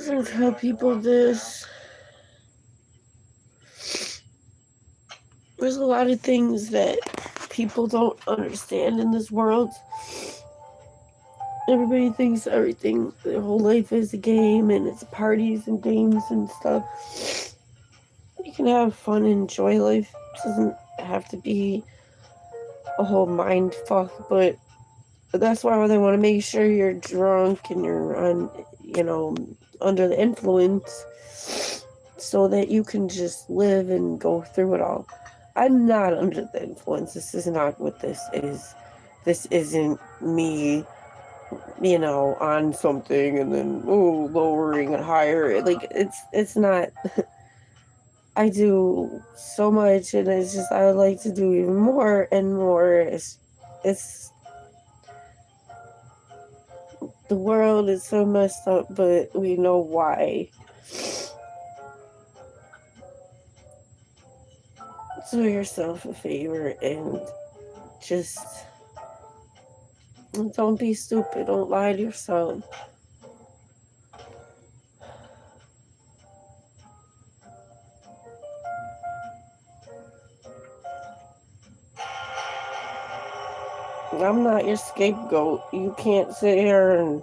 often tell people this. There's a lot of things that people don't understand in this world. Everybody thinks everything, their whole life is a game and it's parties and games and stuff. You can have fun and enjoy life. It doesn't have to be a whole mind fuck, but that's why they want to make sure you're drunk and you're under the influence so that you can just live and go through it all. I'm not under the influence. This is not what this is. This isn't me, on something and then lowering it higher. Like it's not. I do so much, and it's just I would like to do even more and more. It's the world is so messed up, but we know why. Do yourself a favor and just don't be stupid. Don't lie to yourself. I'm not your scapegoat. You can't sit here and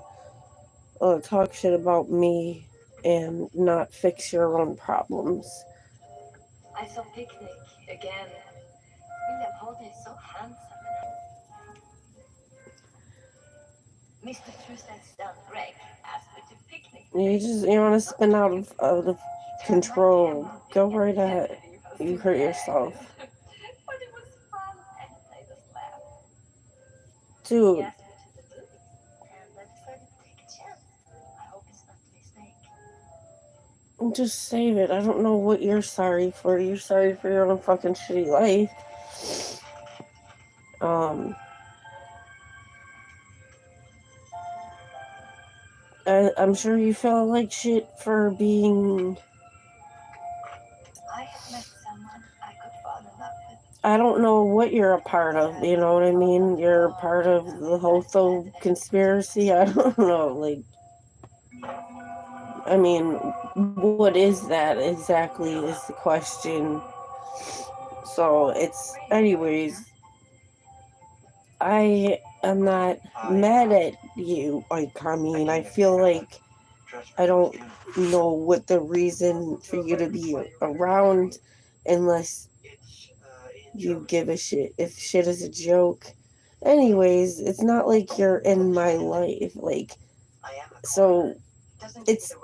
talk shit about me and not fix your own problems. I saw Picnic again. William Holden is so handsome. Mr. Trustead's son Greg asked me to picnic. You want to spin out of control. Go right ahead. You hurt yourself. But it was fun and it made us laugh. Dude. He asked me to the movies, and I decided to take a chance. I hope it's not a mistake. Just save it. I don't know what you're sorry for. You're sorry for your own fucking shitty life. I'm sure you felt like shit for being... I have met someone I could fall in love with. I don't know what you're a part of, you know what I mean? You're a part of the Hotho conspiracy. I don't know, like... I mean, what is that exactly is the question. So, it's... Anyways... I am not mad at you. Like, I mean, I feel like I don't know what the reason for you to be around unless you give a shit. If shit is a joke. Anyways, it's not like you're in my life. Like, so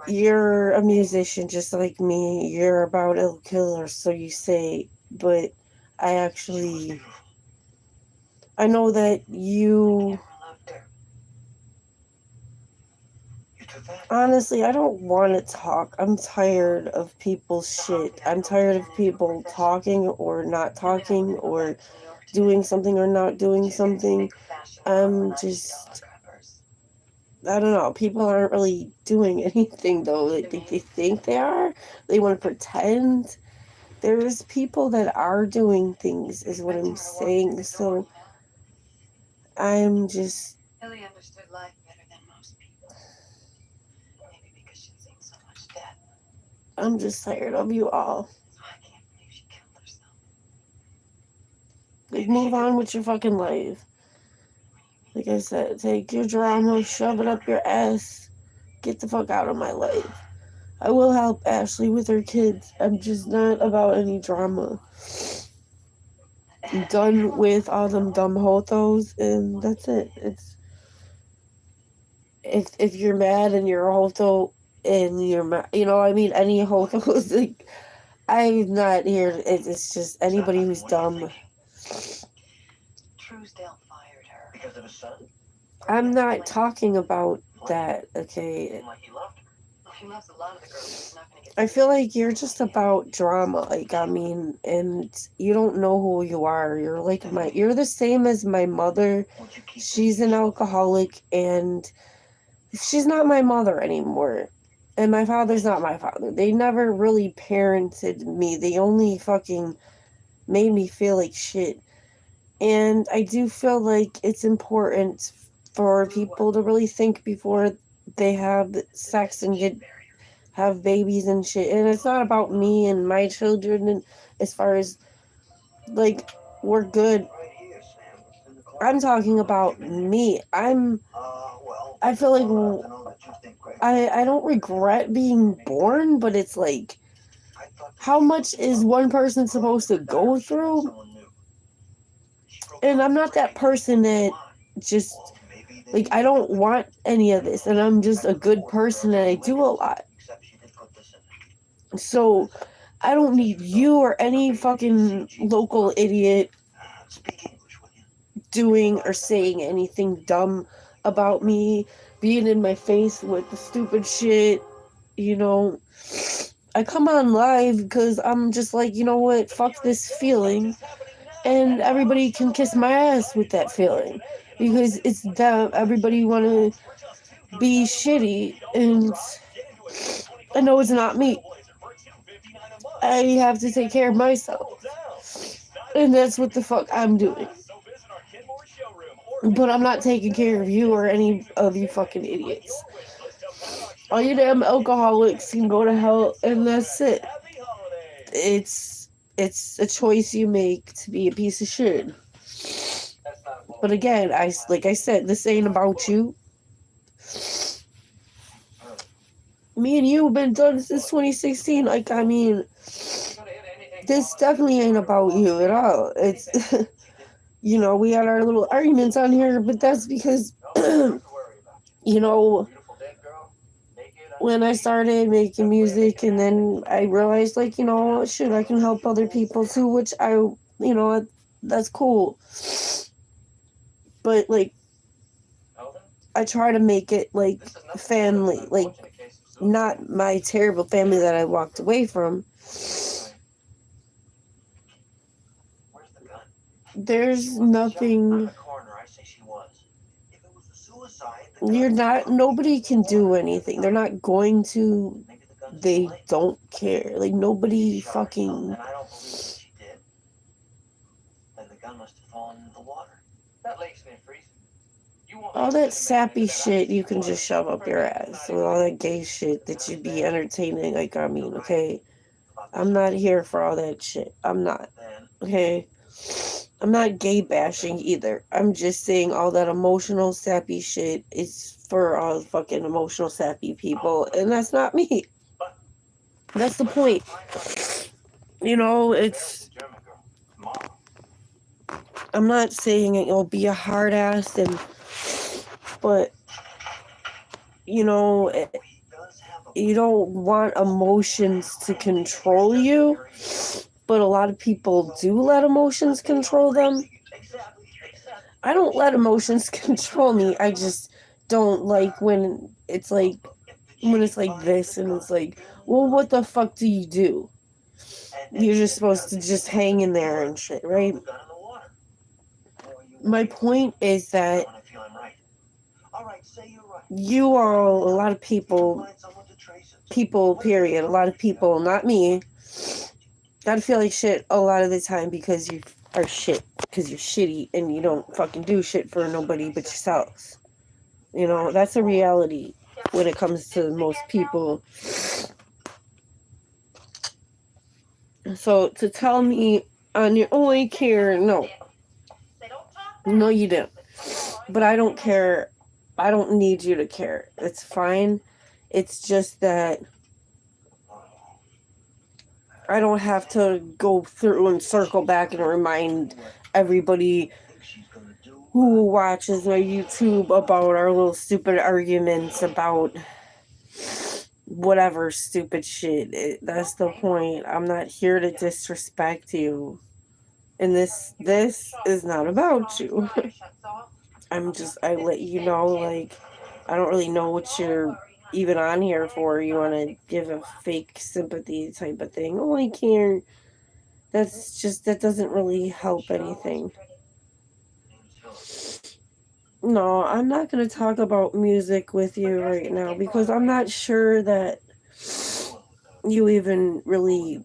you're a musician just like me. You're about ill killer, so you say, but I know that you... Honestly, I don't want to talk. I'm tired of people's shit. I'm tired of people talking or not talking or doing something or not doing something. I'm just... I don't know. People aren't really doing anything, though. Like, they think they are. They want to pretend. There's people that are doing things, is what I'm saying. So... I'm just... Ellie understood life better than most people. Maybe because she'd seen so much death. I'm just tired of you all. I can't believe she killed herself. Like, move on with your fucking life. Like I said, take your drama, shove it up your ass. Get the fuck out of my life. I will help Ashley with her kids. I'm just not about any drama. I'm done with all them dumb hotos, and that's it. It's... If you're mad and you're a hoto and you're mad, any hotos, like, I'm not here. It's just anybody who's dumb. Truesdale fired her because of his son. I'm not talking about that, okay? He loves a lot of the girls. He's not gonna get... I feel like you're just about drama, like, I mean, and you don't know who you are. You're the same as my mother. She's an alcoholic, and she's not my mother anymore. And my father's not my father. They never really parented me. They only fucking made me feel like shit. And I do feel like it's important for people to really think before they have sex and get have babies and shit. And it's not about me and my children. And as far as, like, we're good. I'm talking about me. I feel like I don't regret being born, but it's like, how much is one person supposed to go through? And I'm not that person that just, like, I don't want any of this, and I'm just a good person and I do a lot. So I don't need you or any fucking local idiot doing or saying anything dumb about me, being in my face with the stupid shit, you know. I come on live because I'm just like, you know what, fuck this feeling, and everybody can kiss my ass with that feeling, because it's them. Everybody want to be shitty, and I know it's not me. I have to take care of myself, and that's what the fuck I'm doing. But I'm not taking care of you or any of you fucking idiots. All you damn alcoholics can go to hell, and that's it. It's a choice you make to be a piece of shit. But again, like I said, this ain't about you. Me and you have been done since 2016. Like, I mean, this definitely ain't about you at all. It's, you know, we had our little arguments on here, but that's because, you know, when I started making music, and then I realized, like, you know, shit, I can help other people too, which that's cool. But, like, I try to make it, like, family, like, not my terrible family that I walked away from. There's nothing. Nobody can do anything. They're not going to. They don't care. Like, nobody fucking. All that sappy shit you can just shove up your ass. With all that gay shit that you be entertaining. Like, I mean, okay? I'm not here for all that shit. I'm not. Okay? I'm not gay bashing either. I'm just saying all that emotional sappy shit is for all fucking emotional sappy people, and that's not me. That's the point. You know, I'm not saying it'll be a hard ass, but, you know, you don't want emotions to control you, but a lot of people do let emotions control them. I don't let emotions control me. I just don't like when it's like this, and it's like, well, what the fuck do you do? You're just supposed to just hang in there and shit, right? My point is that you all, a lot of people, period, a lot of people, not me, gotta feel like shit a lot of the time because you are shit, because you're shitty and you don't fucking do shit for nobody but yourselves. You know, that's a reality when it comes to most people. So to tell me on your only care, no. No, you didn't. But I don't care. I don't need you to care. It's fine. It's just that I don't have to go through and circle back and remind everybody who watches my YouTube about our little stupid arguments about whatever stupid shit. That's the point. I'm not here to disrespect you. And this is not about you. I let you know, like, I don't really know what you're even on here for. You want to give a fake sympathy type of thing. Oh, I care. That doesn't really help anything. No, I'm not going to talk about music with you right now because I'm not sure that you even really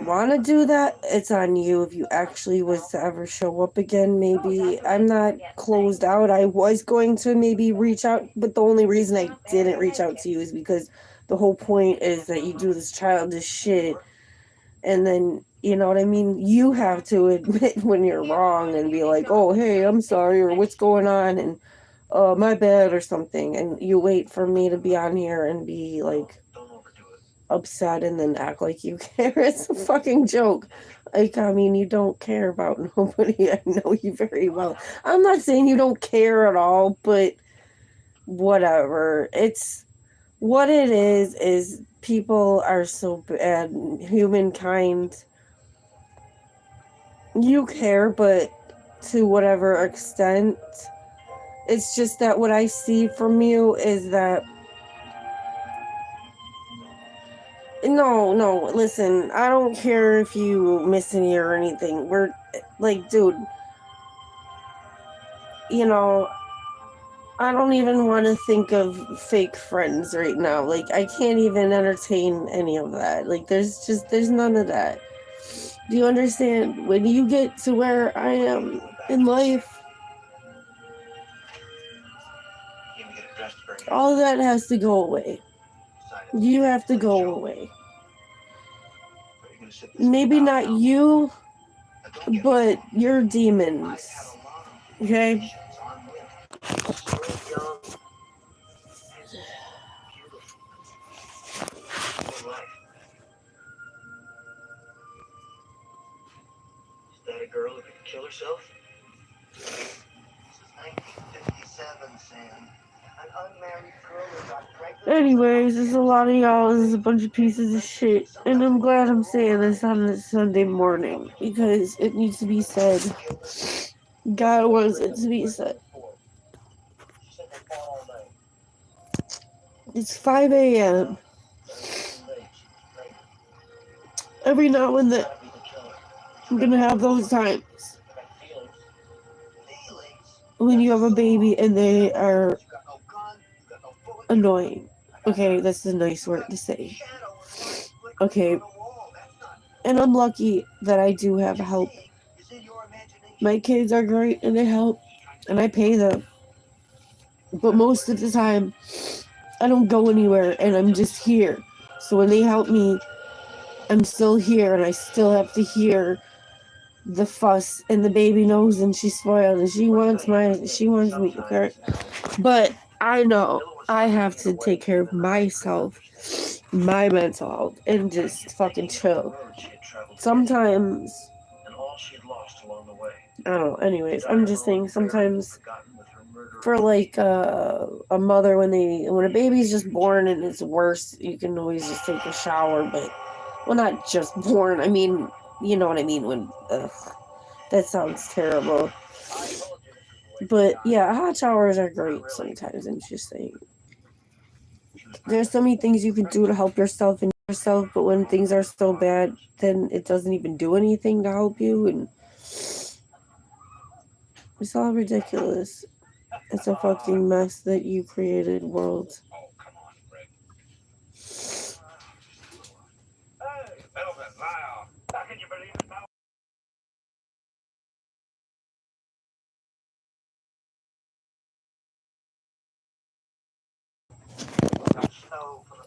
want to do that. It's on you if you actually was to ever show up again. Maybe I'm not closed out. I was going to maybe reach out, but the only reason I didn't reach out to you is because the whole point is that you do this childish shit, and then, you know what I mean, you have to admit when you're wrong and be like, oh, hey, I'm sorry, or what's going on, and my bad, or something, and you wait for me to be on here and be like upset and then act like you care. It's a fucking joke. Like, I mean, you don't care about nobody. I know you very well. I'm not saying you don't care at all, but whatever. It's what it is people are so bad. Humankind, you care, but to whatever extent. It's just that what I see from you is that no, listen, I don't care if you miss an ear or anything. We're like, dude, you know, I don't even want to think of fake friends right now. Like, I can't even entertain any of that. Like, there's none of that. Do you understand? When you get to where I am in life, all of that has to go away. You have to go away. Maybe not you, but your demons. Okay? That a girl who could kill herself? This is 1957, Sam. An unmarried girl who got pregnant. Anyways, there's a lot of y'all. There's a bunch of pieces of shit. And I'm glad I'm saying this on this Sunday morning because it needs to be said. God wants it to be said. It's 5 a.m. Every now and then, I'm gonna have those times when you have a baby and they are annoying. Okay, that's a nice word to say. Okay, and I'm lucky that I do have help. My kids are great and they help, and I pay them. But most of the time, I don't go anywhere and I'm just here. So when they help me, I'm still here and I still have to hear the fuss, and the baby knows, and she's spoiled and she wants me, okay? But I know I have to take care of myself, my mental health, and just fucking chill. Sometimes, I don't know, anyways, I'm just saying sometimes for like a mother, when a baby's just born and it's worse, you can always just take a shower. But, well, not just born, I mean, you know what I mean, when that sounds terrible. But yeah, hot showers are great sometimes. I'm just saying. There's so many things you can do to help yourself and yourself, but when things are so bad, then it doesn't even do anything to help you, and it's all ridiculous. It's a fucking mess that you created, world.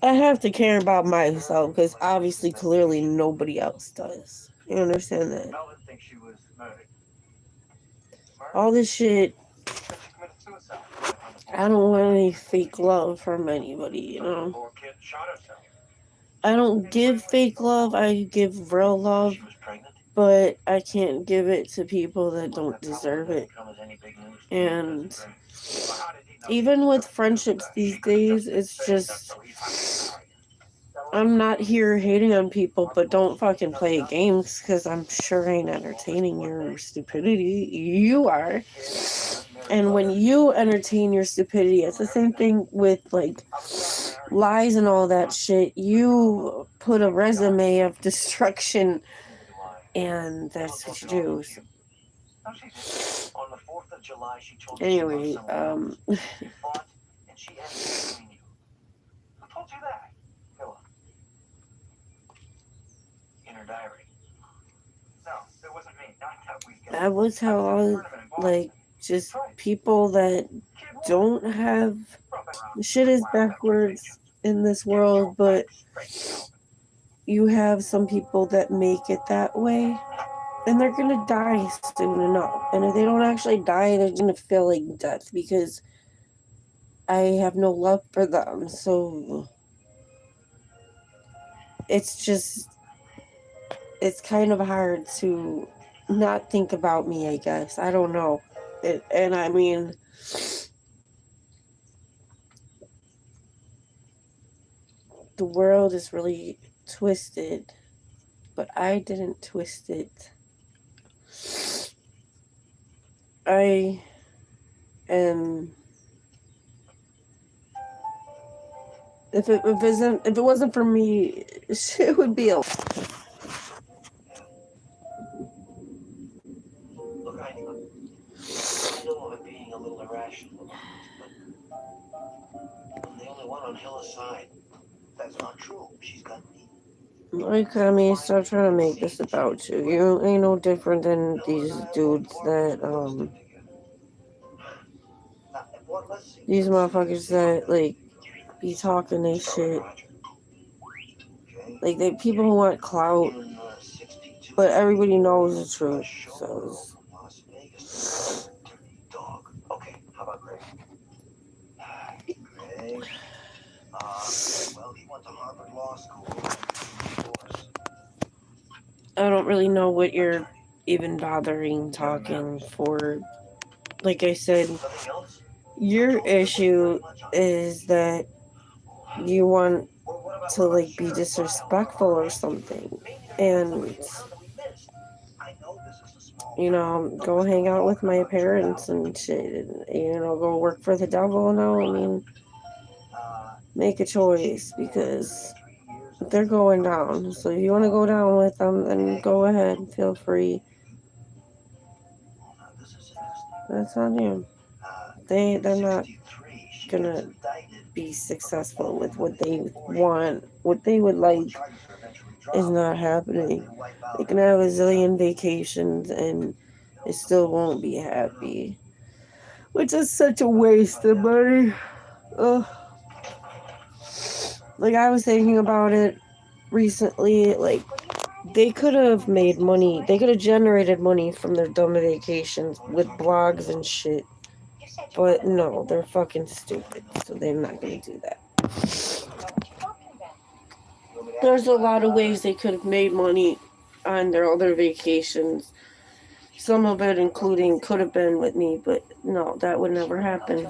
I have to care about myself because obviously, clearly, nobody else does. You understand that? All this shit, I don't want any fake love from anybody, you know? I don't give fake love, I give real love, but I can't give it to people that don't deserve it. And even with friendships these days, it's just, I'm not here hating on people, but don't fucking play games because I'm sure ain't entertaining your stupidity. You are. And when you entertain your stupidity, it's the same thing with like lies and all that shit. You put a resume of destruction, and that's what you do. So. Anyway, I would tell all, like, just people that don't have, shit is backwards. in this world, but you have some people that make it that way, and they're gonna die soon enough. And if they don't actually die, they're gonna feel like death because I have no love for them. So it's just, it's kind of hard to not think about me, I guess. I don't know. And I mean, the world is really twisted, but I didn't twist it. I am. If it wasn't for me, shit would be a. Look, I know I'm being a little irrational about this, but I'm the only one on Hilla's side. That's not true. She's got me. Like, I mean, stop trying to make this about you. You ain't no different than these dudes that, these motherfuckers that, like, be talking they shit. Like, they people who want clout, but everybody knows the truth. So, Okay, how about Greg? Greg? Well, he went to Harvard Law School. I don't really know what you're even bothering talking for. Like I said, your issue is that you want to, like, be disrespectful or something. And, you know, go hang out with my parents and shit. And, you know, go work for the devil now. I mean, make a choice because they're going down. So if you want to go down with them, then go ahead. Feel free. That's on you. They're not gonna be successful with what they want. What they would like is not happening. They can have a zillion vacations and they still won't be happy. Which is such a waste of money. Ugh. Like, I was thinking about it recently. Like, they could have made money. They could have generated money from their dumb vacations with blogs and shit. But no, they're fucking stupid. So they're not gonna do that. There's a lot of ways they could have made money on their other vacations. Some of it including could have been with me, but no, that would never happen.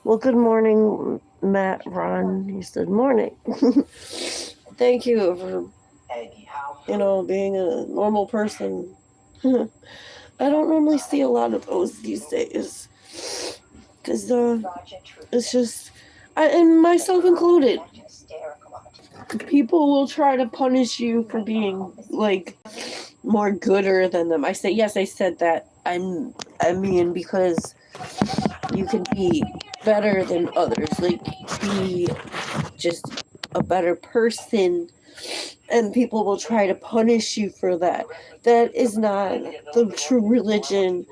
Well, good morning, Matt, Ron. He said morning. Thank you for, you know, being a normal person. I don't normally see a lot of those these days. Because it's just, and myself included, people will try to punish you for being, like, more gooder than them. I say, yes, I said that. I mean, because you can be better than others. Like, be just a better person, and people will try to punish you for that. That is not the true religion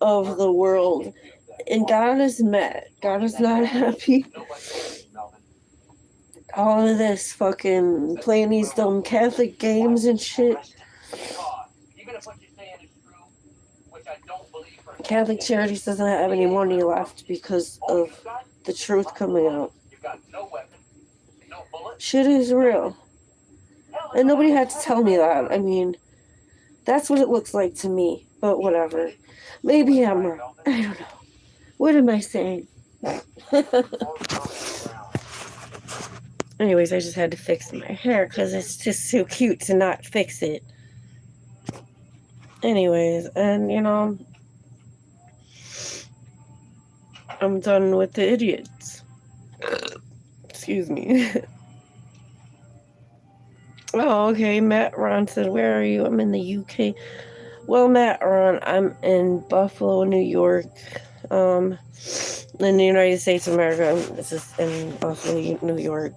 of the world. And God is mad. God is not happy. All of this fucking playing these dumb Catholic games and shit. Catholic Charities doesn't have any money left because of the truth coming out. Shit is real. And nobody had to tell me that. I mean, that's what it looks like to me. But whatever. Maybe I'm wrong. I don't know. What am I saying? Anyways, I just had to fix my hair because it's just so cute to not fix it. Anyways, and you know, I'm done with the idiots. Excuse me. Oh, okay. Matt Ron said, "Where are you?" I'm in the UK. Well, Matt Ron, I'm in Buffalo, New York. In the United States of America. This is in Buffalo, New York.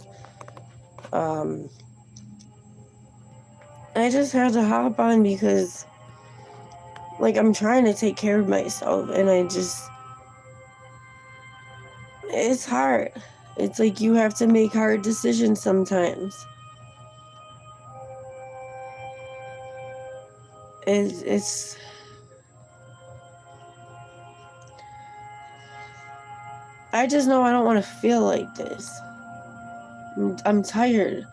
I just had to hop on because, like, I'm trying to take care of myself, and it's hard. It's like you have to make hard decisions sometimes. It's I just know I don't want to feel like this. I'm tired.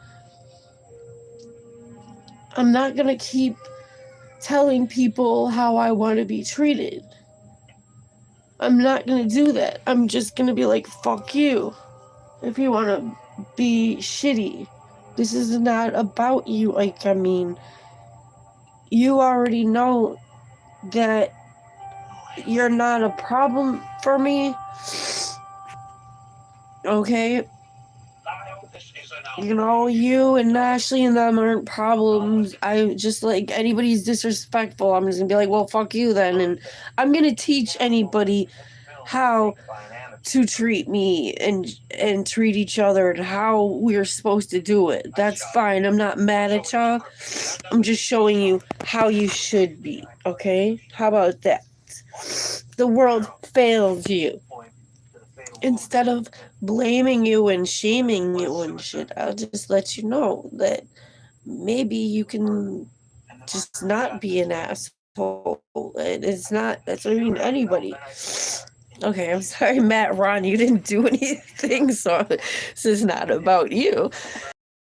I'm not going to keep telling people how I want to be treated. I'm not going to do that. I'm just going to be like, fuck you. If you want to be shitty, this is not about you. Like, I mean, you already know that you're not a problem for me. Okay? You know, you and Ashley and them aren't problems. I just, like, anybody's disrespectful, I'm just gonna be like, well, fuck you then. And I'm gonna teach anybody how to treat me and treat each other and how we're supposed to do it. That's fine. I'm not mad at y'all. I'm just showing you how you should be, okay? How about that? The world fails you. Instead of blaming you and shaming you and shit, I'll just let you know that maybe you can just not be an asshole. It's not, that's what I mean, anybody. Okay, I'm sorry, Matt, Ron, you didn't do anything, so this is not about you.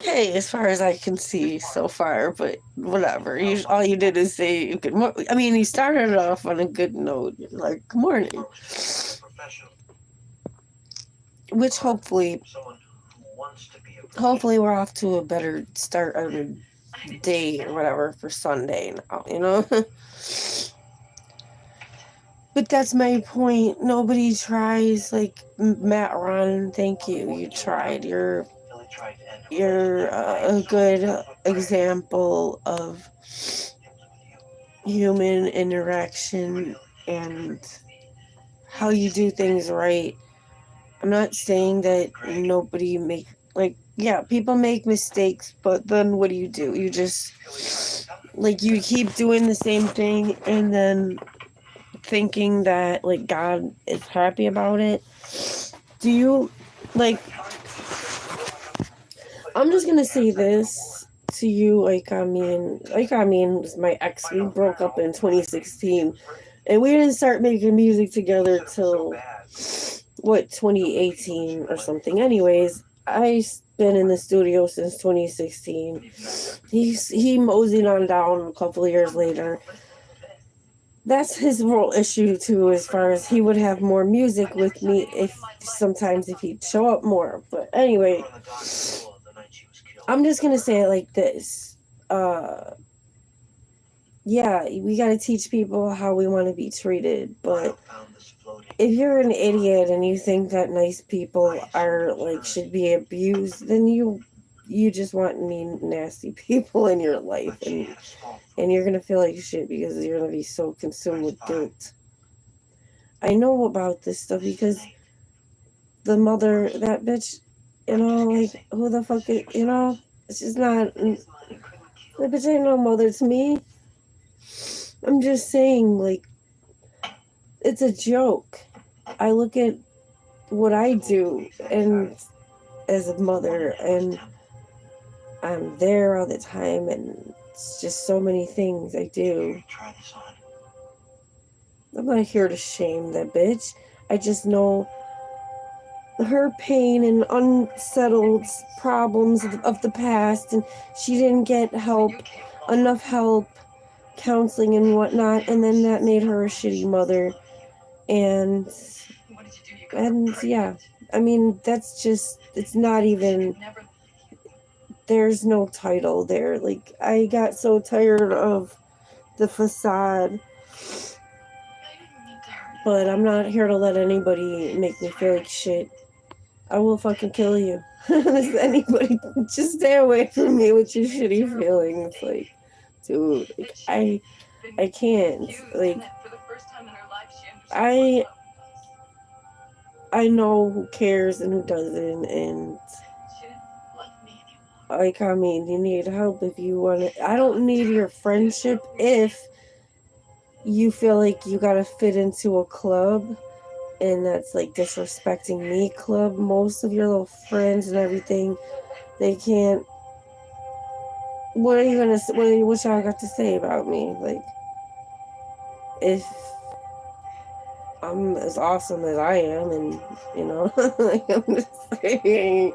Okay, as far as I can see so far, but whatever. All you did is say good morning. I mean, you started it off on a good note, like good morning, which hopefully we're off to a better start of the day or whatever for Sunday now, you know. But that's my point. Nobody tries. Like Matt, Ron, thank you. You tried. You're a good example of human interaction and how you do things right. I'm not saying that nobody make, like, yeah, people make mistakes, but then what do? You just, like, you keep doing the same thing and then thinking that, like, God is happy about it. Do you, like, I'm just gonna say this to you, like, I mean, was my ex. We broke up in 2016, and we didn't start making music together till, what, 2018 or something. Anyways, I've been in the studio since 2016. He moseyed on down a couple of years later. That's his real issue too, as far as he would have more music with me if he'd show up more. But anyway, I'm just gonna say it like this. Yeah, we gotta teach people how we want to be treated, but if you're an idiot and you think that nice people are, like, should be abused, then you just want mean, nasty people in your life, and you're gonna feel like shit because you're gonna be so consumed with guilt. I know about this stuff because the mother, that bitch, you know, like, who the fuck is, you know, she's not, that bitch ain't no mother to me. I'm just saying, like, it's a joke. I look at what I do and as a mother, and I'm there all the time, and it's just so many things I do. I'm not here to shame that bitch. I just know her pain and unsettled problems of the past, and she didn't get enough help, counseling and whatnot, and then that made her a shitty mother. And yeah, I mean, that's just, it's not even, there's no title there. Like, I got so tired of the facade, but I'm not here to let anybody make me feel like shit. I will fucking kill you. Anybody, just stay away from me with your shitty feelings. Like, dude, like, I can't. Like, I know who cares and who doesn't, and, like, I mean, you need help if you want it. I don't need your friendship if you feel like you gotta fit into a club and that's like disrespecting me club. Most of your little friends and everything, they can't. What are you gonna? What y'all got to say about me? Like, if I'm as awesome as I am, and like I'm just saying,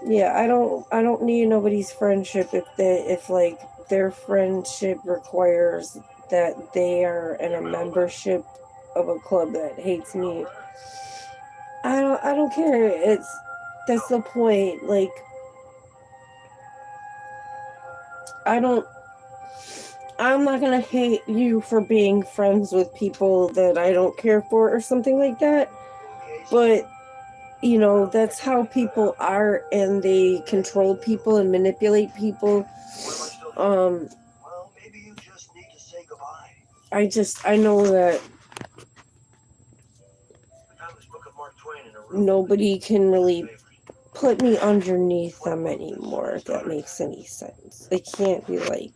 yeah, I don't need nobody's friendship if like their friendship requires that they are in a membership of a club that hates me. I don't care. That's the point. Like, I don't I'm not gonna hate you for being friends with people that I don't care for or something like that. But that's how people are, and they control people and manipulate people. Um, Well, maybe you just need to say goodbye. I know that I found this book of Mark Twain in a room. nobody can really put me underneath them anymore, if that makes any sense. They can't be like,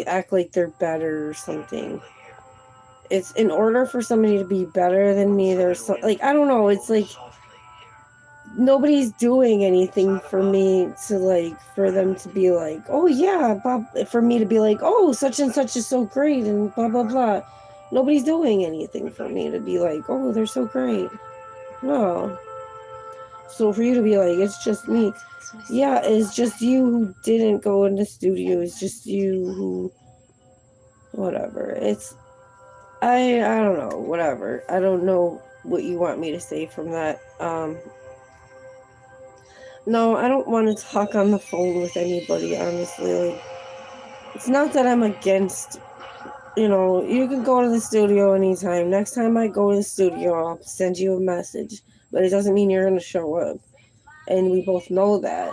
act like they're better or something. It's in order for somebody to be better than me, there's like, I don't know, it's like nobody's doing anything for me to like, for them to be like, oh yeah, blah, for me to be like, oh, such and such is so great and blah blah blah. Nobody's doing anything for me to be like, oh, they're so great. No. So for you to be like, it's just me, yeah, it's just you who didn't go in the studio. It's just you who, whatever. I don't know, whatever. I don't know what you want me to say from that. No, I don't want to talk on the phone with anybody, honestly. Like, it's not that I'm against, you can go to the studio anytime. Next time I go to the studio, I'll send you a message. But it doesn't mean you're going to show up. And we both know that.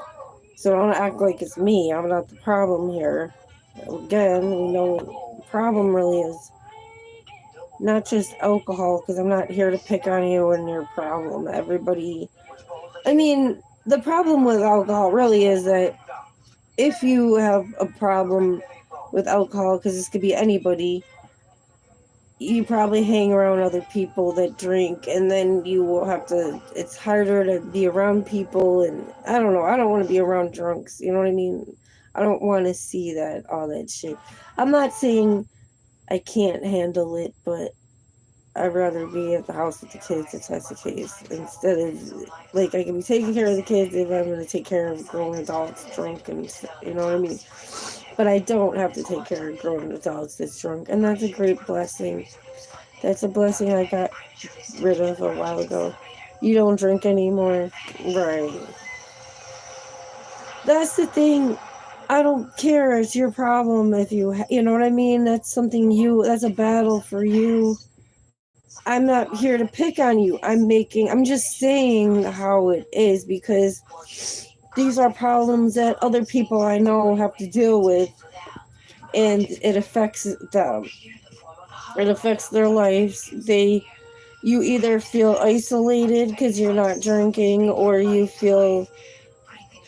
So don't act like it's me. I'm not the problem here. Again, we know the problem really is not just alcohol, because I'm not here to pick on you and your problem. Everybody, I mean, the problem with alcohol really is that if you have a problem with alcohol, because this could be anybody, you probably hang around other people that drink, and then you will have to, it's harder to be around people, and I don't know, I don't want to be around drunks, you know what I mean? I don't want to see that, all that shit. I'm not saying I can't handle it, but I'd rather be at the house with the kids if that's the case, instead of, like, I can be taking care of the kids if I'm going to take care of grown adults drunk, and you know what I mean? But I don't have to take care of grown adults that's drunk, and that's a great blessing. That's a blessing I got rid of a while ago. You don't drink anymore, right? That's the thing. I don't care. It's your problem if you know what I mean? That's something that's a battle for you. I'm not here to pick on you. I'm just saying how it is, because these are problems that other people I know have to deal with, and it affects them. It affects their lives. You either feel isolated because you're not drinking, or you feel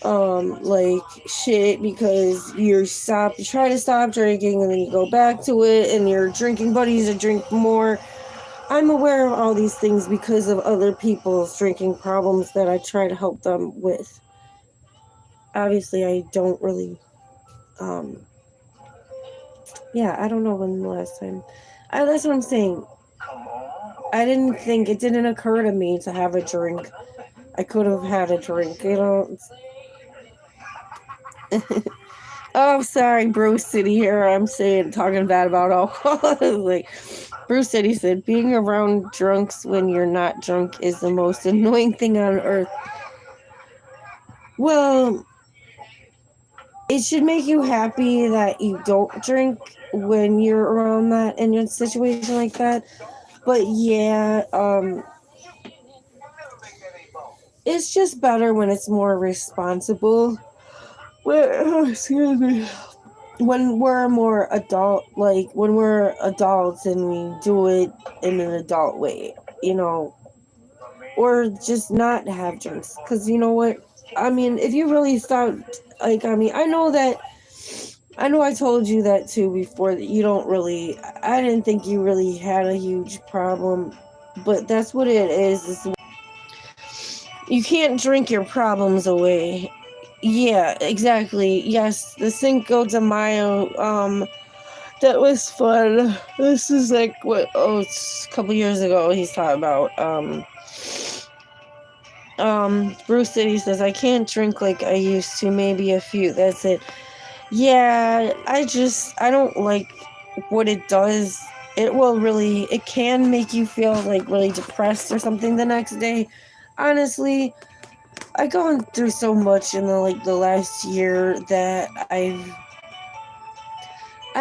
like shit because you try to stop drinking, and then you go back to it, and your drinking buddies that drink more. I'm aware of all these things because of other people's drinking problems that I try to help them with. Obviously, I don't really, um, yeah, I don't know when the last time. That's what I'm saying. It didn't occur to me to have a drink. I could have had a drink, Oh, sorry, Bruce City here. I'm talking bad about alcohol. Like, Bruce City said, being around drunks when you're not drunk is the most annoying thing on earth. Well, it should make you happy that you don't drink when you're around that in a situation like that. But yeah, it's just better when it's more responsible. Well, excuse me. When we're more adult, like when we're adults and we do it in an adult way, or just not have drinks. Because you know what? I mean, if you really start, like, I mean, I know that I know I told you that too before, that you don't really, I didn't think you really had a huge problem, but that's what it is you can't drink your problems away. Yeah, exactly. Yes, the Cinco de Mayo, that was fun. This is like, what, oh, it's a couple years ago he's talking about, Bruce City says, I can't drink like I used to, maybe a few, that's it. Yeah, I don't like what it does. It can make you feel like really depressed or something the next day. Honestly, I've gone through so much in the last year that I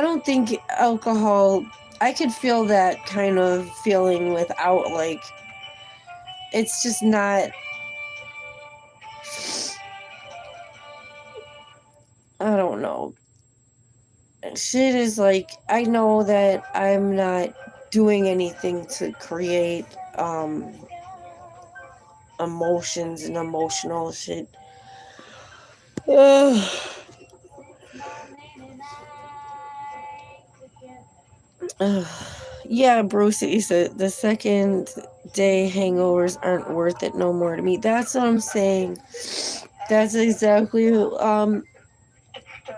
don't think alcohol, I could feel that kind of feeling without, like, it's just not, I don't know. Shit is like, I know that I'm not doing anything to create emotions and emotional shit. Ugh. Ugh. Yeah, Bruce, he said the second day hangovers aren't worth it no more to me. That's what I'm saying. That's exactly,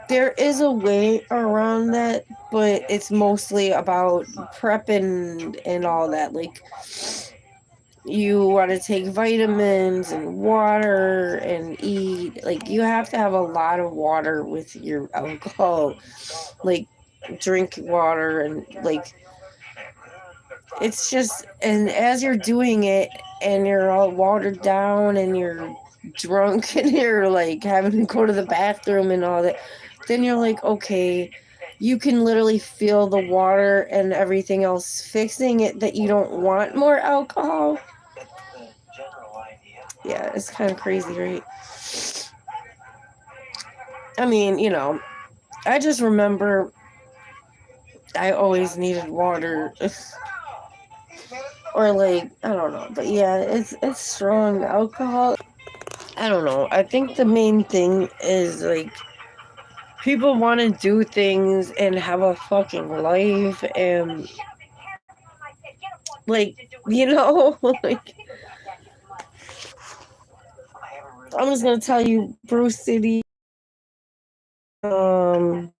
there is a way around that, but it's mostly about prepping and all that. Like, you want to take vitamins and water and eat. Like, you have to have a lot of water with your alcohol. Like, drink water and, like, it's just, and as you're doing it and you're all watered down and you're drunk and you're like having to go to the bathroom and all that, then you're like, okay, you can literally feel the water and everything else fixing it, that you don't want more alcohol. Yeah, it's kind of crazy, right? I mean, I just remember I always needed water. Or, like, I don't know, but yeah, it's strong alcohol. I don't know. I think the main thing is, like, people want to do things and have a fucking life, and, like, like, I'm just gonna tell you, Bruce City, um,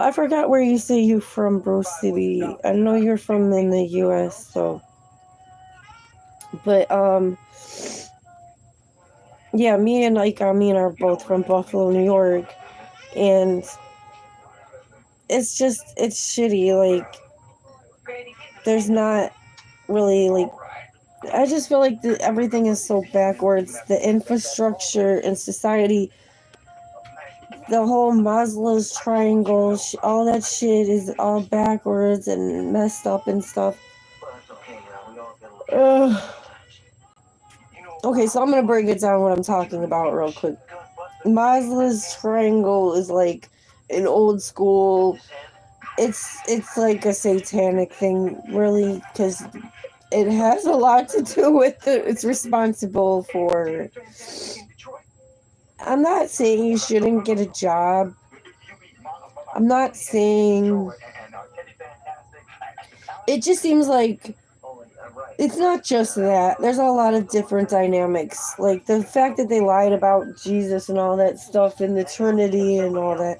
I forgot where you say you from, Bruce City. I know you're from in the U.S., so, but, yeah, me and, like, I mean, are both from Buffalo, New York, and it's shitty. Like, there's not really, like, I just feel like everything is so backwards. The infrastructure in society, the whole Maslow's triangle, all that shit is all backwards and messed up and stuff. Ugh. Okay, so I'm gonna break it down what I'm talking about real quick. Maslow's triangle is like an old school. It's like a satanic thing, really, because it has a lot to do with it's responsible for. I'm not saying you shouldn't get a job. I'm not saying. It just seems like it's not just that. There's a lot of different dynamics. Like the fact that they lied about Jesus and all that stuff and the Trinity and all that.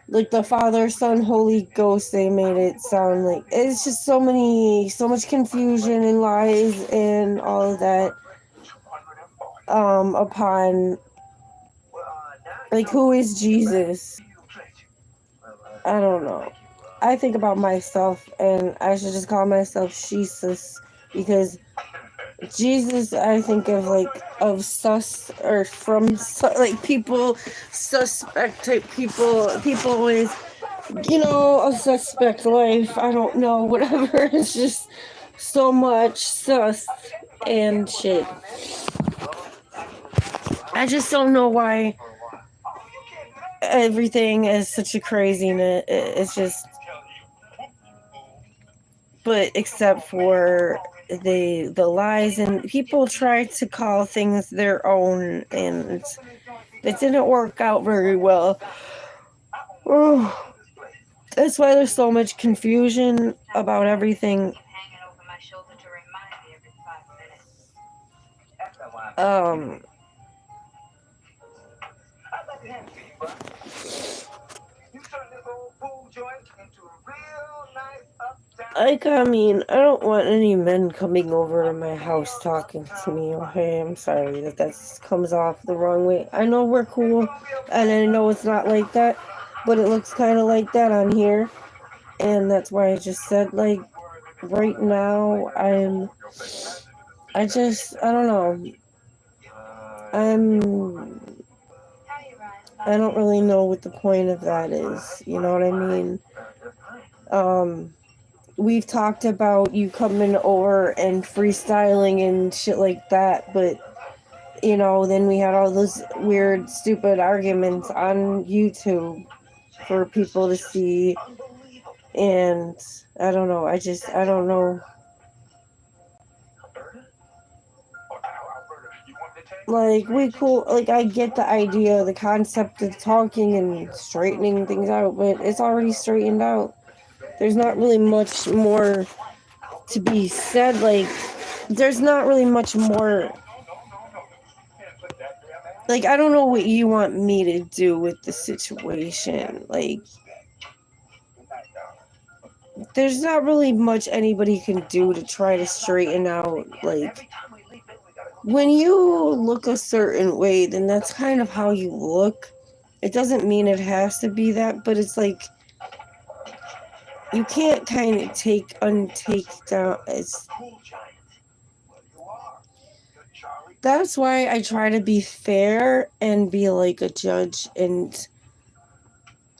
Like the Father, Son, Holy Ghost, they made it sound like it's just so much confusion and lies and all of that. Upon, like, who is Jesus? I don't know. I think about myself and I should just call myself Jesus, because Jesus, I think of, like, of sus, or from like people, suspect type people always, a suspect life. I don't know, whatever. It's just so much sus and shit. I just don't know why everything is such a craziness. It's just, but except for the lies, and people try to call things their own, and it didn't work out very well. Oh, that's why there's so much confusion about everything. Um, I mean, I don't want any men coming over to my house talking to me, okay? I'm sorry that comes off the wrong way. I know we're cool, and I know it's not like that, but it looks kind of like that on here, and that's why I just said, like, right now, I don't know. I don't really know what the point of that is, you know what I mean? Um, we've talked about you coming over and freestyling and shit like that, but then we had all those weird, stupid arguments on YouTube for people to see, and I don't know. I don't know. Like, we cool. Like, I get the idea, the concept of talking and straightening things out, but it's already straightened out. There's not really much more to be said. Like, there's not really much more. Like, I don't know what you want me to do with the situation. Like, there's not really much anybody can do to try to straighten out. Like, when you look a certain way, then that's kind of how you look. It doesn't mean it has to be that, but it's like, you can't kind of take down. That's why I try to be fair and be like a judge, and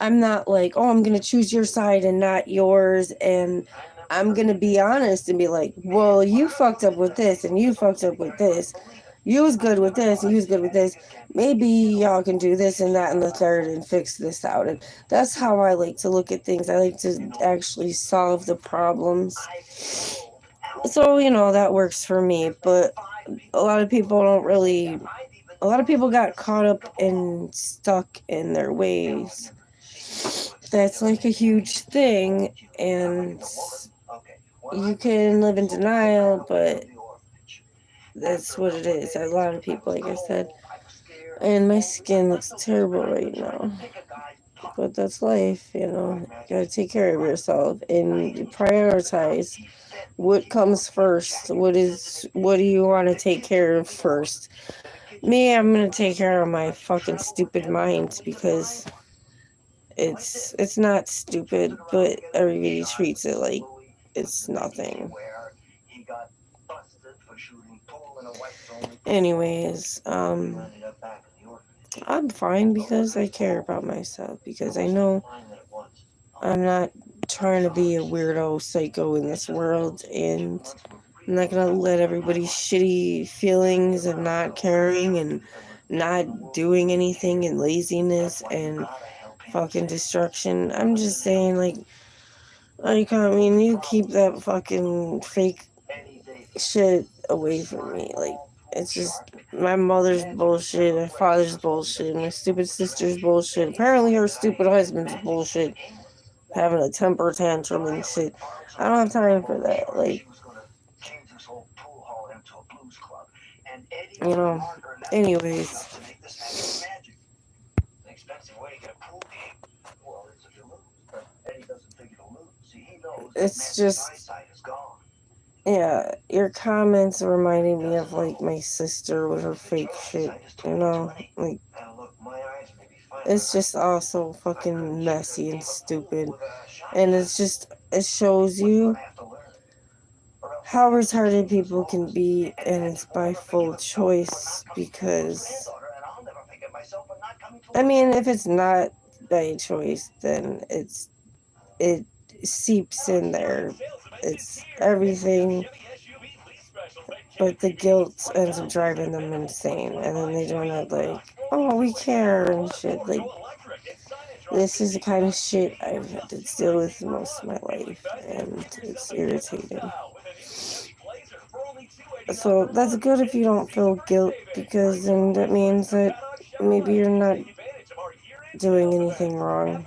I'm not like, oh, I'm going to choose your side and not yours, and I'm going to be honest and be like, well, you fucked up with this, and you fucked up with this. You was good with this, and you was good with this. Maybe y'all can do this and that and the third and fix this out. And that's how I like to look at things. I like to actually solve the problems. So, that works for me, but a lot of people got caught up and stuck in their ways. That's like a huge thing, and you can live in denial, but that's what it is. A lot of people, like I said, and my skin looks terrible right now, but that's life. You gotta take care of yourself and prioritize what comes first. What do you want to take care of first? Me, I'm gonna take care of my fucking stupid mind, because it's not stupid, but everybody treats it like it's nothing. Anyways, I'm fine because I care about myself, because I know I'm not trying to be a weirdo psycho in this world, and I'm not gonna let everybody's shitty feelings of not caring and not doing anything and laziness and fucking destruction. I'm just saying, like, I mean, you keep that fucking fake shit away from me. Like, it's just my mother's bullshit, my father's bullshit, my stupid sister's bullshit. Apparently, her stupid husband's bullshit, having a temper tantrum and shit. I don't have time for that. Like, anyways. It's just, yeah, your comments reminding me of, like, my sister with her fake shit, like, it's just all so fucking messy and stupid, and it shows you how retarded people can be, and it's by full choice, because, I mean, if it's not by choice, then it seeps in there. It's everything, but the guilt ends up driving them insane, and then they don't have, like, oh, we care and shit. Like, this is the kind of shit I've had to deal with most of my life, and it's irritating. So that's good if you don't feel guilt, because then that means that maybe you're not doing anything wrong.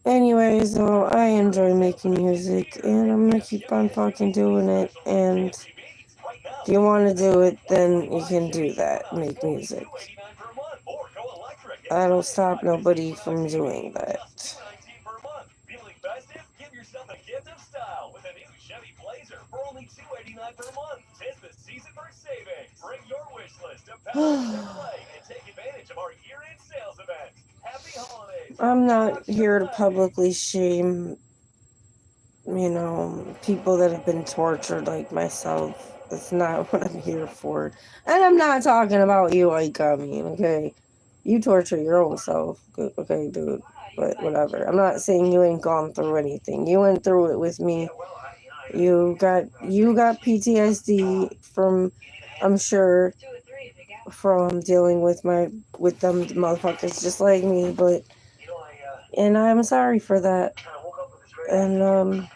Anyways, though, I enjoy making music, and I'm gonna keep on fucking doing it. And if you want to do it, then you can do that. Make music. I don't stop nobody from doing that. Feeling festive? Give yourself a gift of style with a new Chevy Blazer for only $289 per month. 'Tis the season for savings. Bring your wish list to Paddock Chevrolet and take advantage of our year-end sales event. Happy holidays. I'm not here to publicly shame, people that have been tortured like myself. That's not what I'm here for. And I'm not talking about you, okay? You torture your own self. Okay, dude. But whatever. I'm not saying you ain't gone through anything. You went through it with me. You got PTSD from, I'm sure, from dealing with them motherfuckers just like me, and I'm sorry for that. And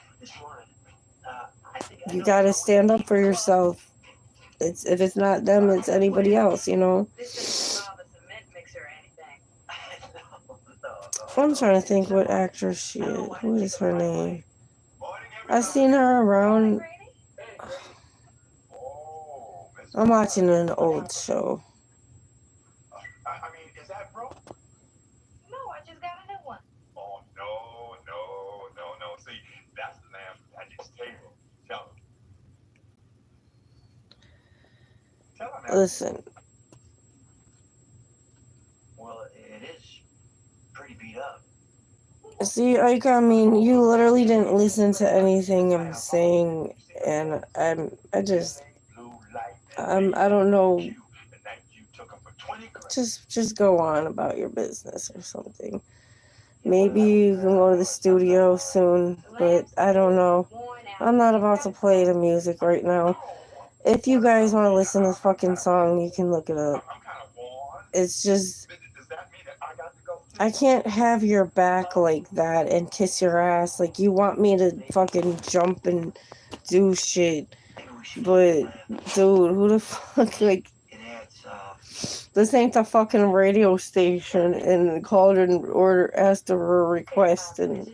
you gotta stand up for yourself. If it's not them, it's anybody else, I'm trying to think what actress she is. What is her name? I've seen her around. I'm watching an old show. I mean, is that broke? No, I just got a new one. Oh, no. See, that's the lamb package table. Tell him. Listen. Well, it is pretty beat up. See, you literally didn't listen to anything I'm saying, and I don't know. Just go on about your business or something. Maybe you can go to the studio soon, but I don't know. I'm not about to play the music right now. If you guys want to listen to the fucking song, you can look it up. It's just, I can't have your back like that and kiss your ass. Like, you want me to fucking jump and do shit. But, dude, who the fuck, like, this ain't the fucking radio station, and called and asked for a request, and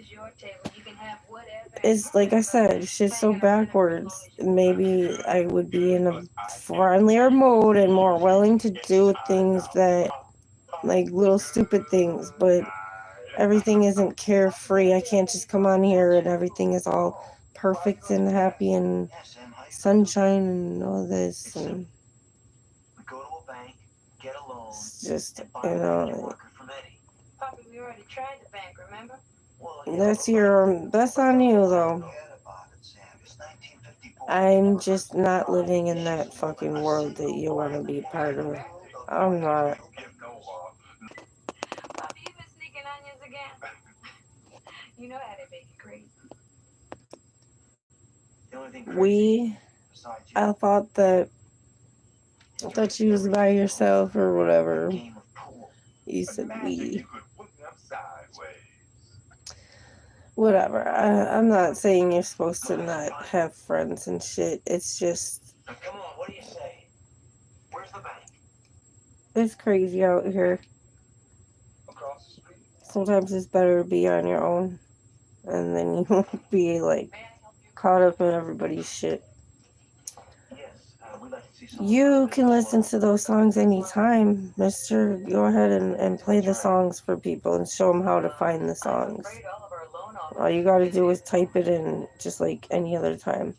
it's like I said, shit's so backwards. Maybe I would be in a friendlier mood and more willing to do things that, like, little stupid things, but everything isn't carefree. I can't just come on here and everything is all perfect and happy and sunshine and all this, and it's just, Poppy, we already tried the bank, remember? that's on you, though. I'm just not living in that fucking world that you want to be a part of. I'm not. Poppy, you been sneaking onions again? You know how they make you crazy. I thought you was by yourself or whatever. You said we. Whatever. I'm not saying you're supposed to not have friends and shit. It's just, Now, come on, what do you say? Where's the bank? it's crazy out here. Across the street. Sometimes it's better to be on your own, and then you won't be, like, caught up in everybody's shit. You can listen to those songs anytime, mister. Go ahead and play the songs for people and show them how to find the songs. All you gotta do is type it in, just like any other time.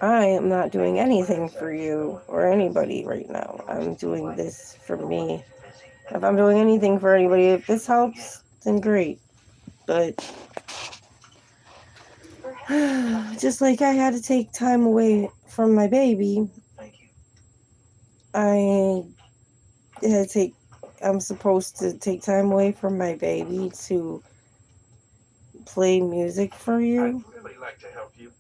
I am not doing anything for you or anybody right now. I'm doing this for me. If I'm doing anything for anybody, if this helps, then great. But just like I had to take time away from my baby, I'm supposed to take time away from my baby to play music for you. I'd really like to help you,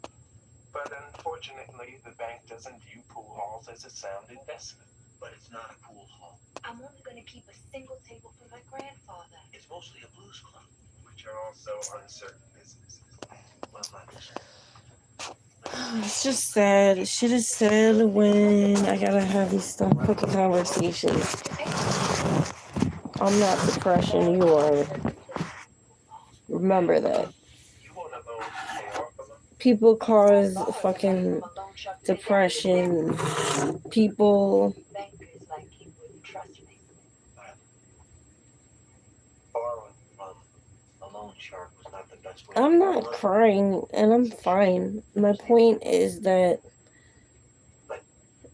but unfortunately, the bank doesn't view pool halls as a sound investment. But it's not a pool hall. I'm only going to keep a single table for my grandfather. It's mostly a blues club, which are also uncertain It's just sad. Shit is sad when I gotta have these fucking conversations. I'm not depression, you are. Remember that. People cause fucking depression. People. Bankers like you wouldn't trust me. I'm not crying, and I'm fine. My point is that,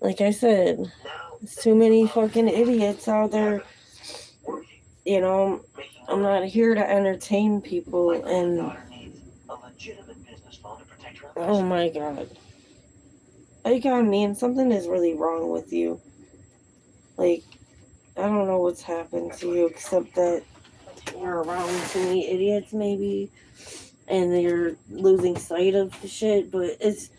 like I said, there's too many fucking idiots out there. You know, I'm not here to entertain people, and oh my god. Like, I mean, something is really wrong with you. Like, I don't know what's happened to you, except that you're around too many idiots, maybe, and you're losing sight of the shit, but it's,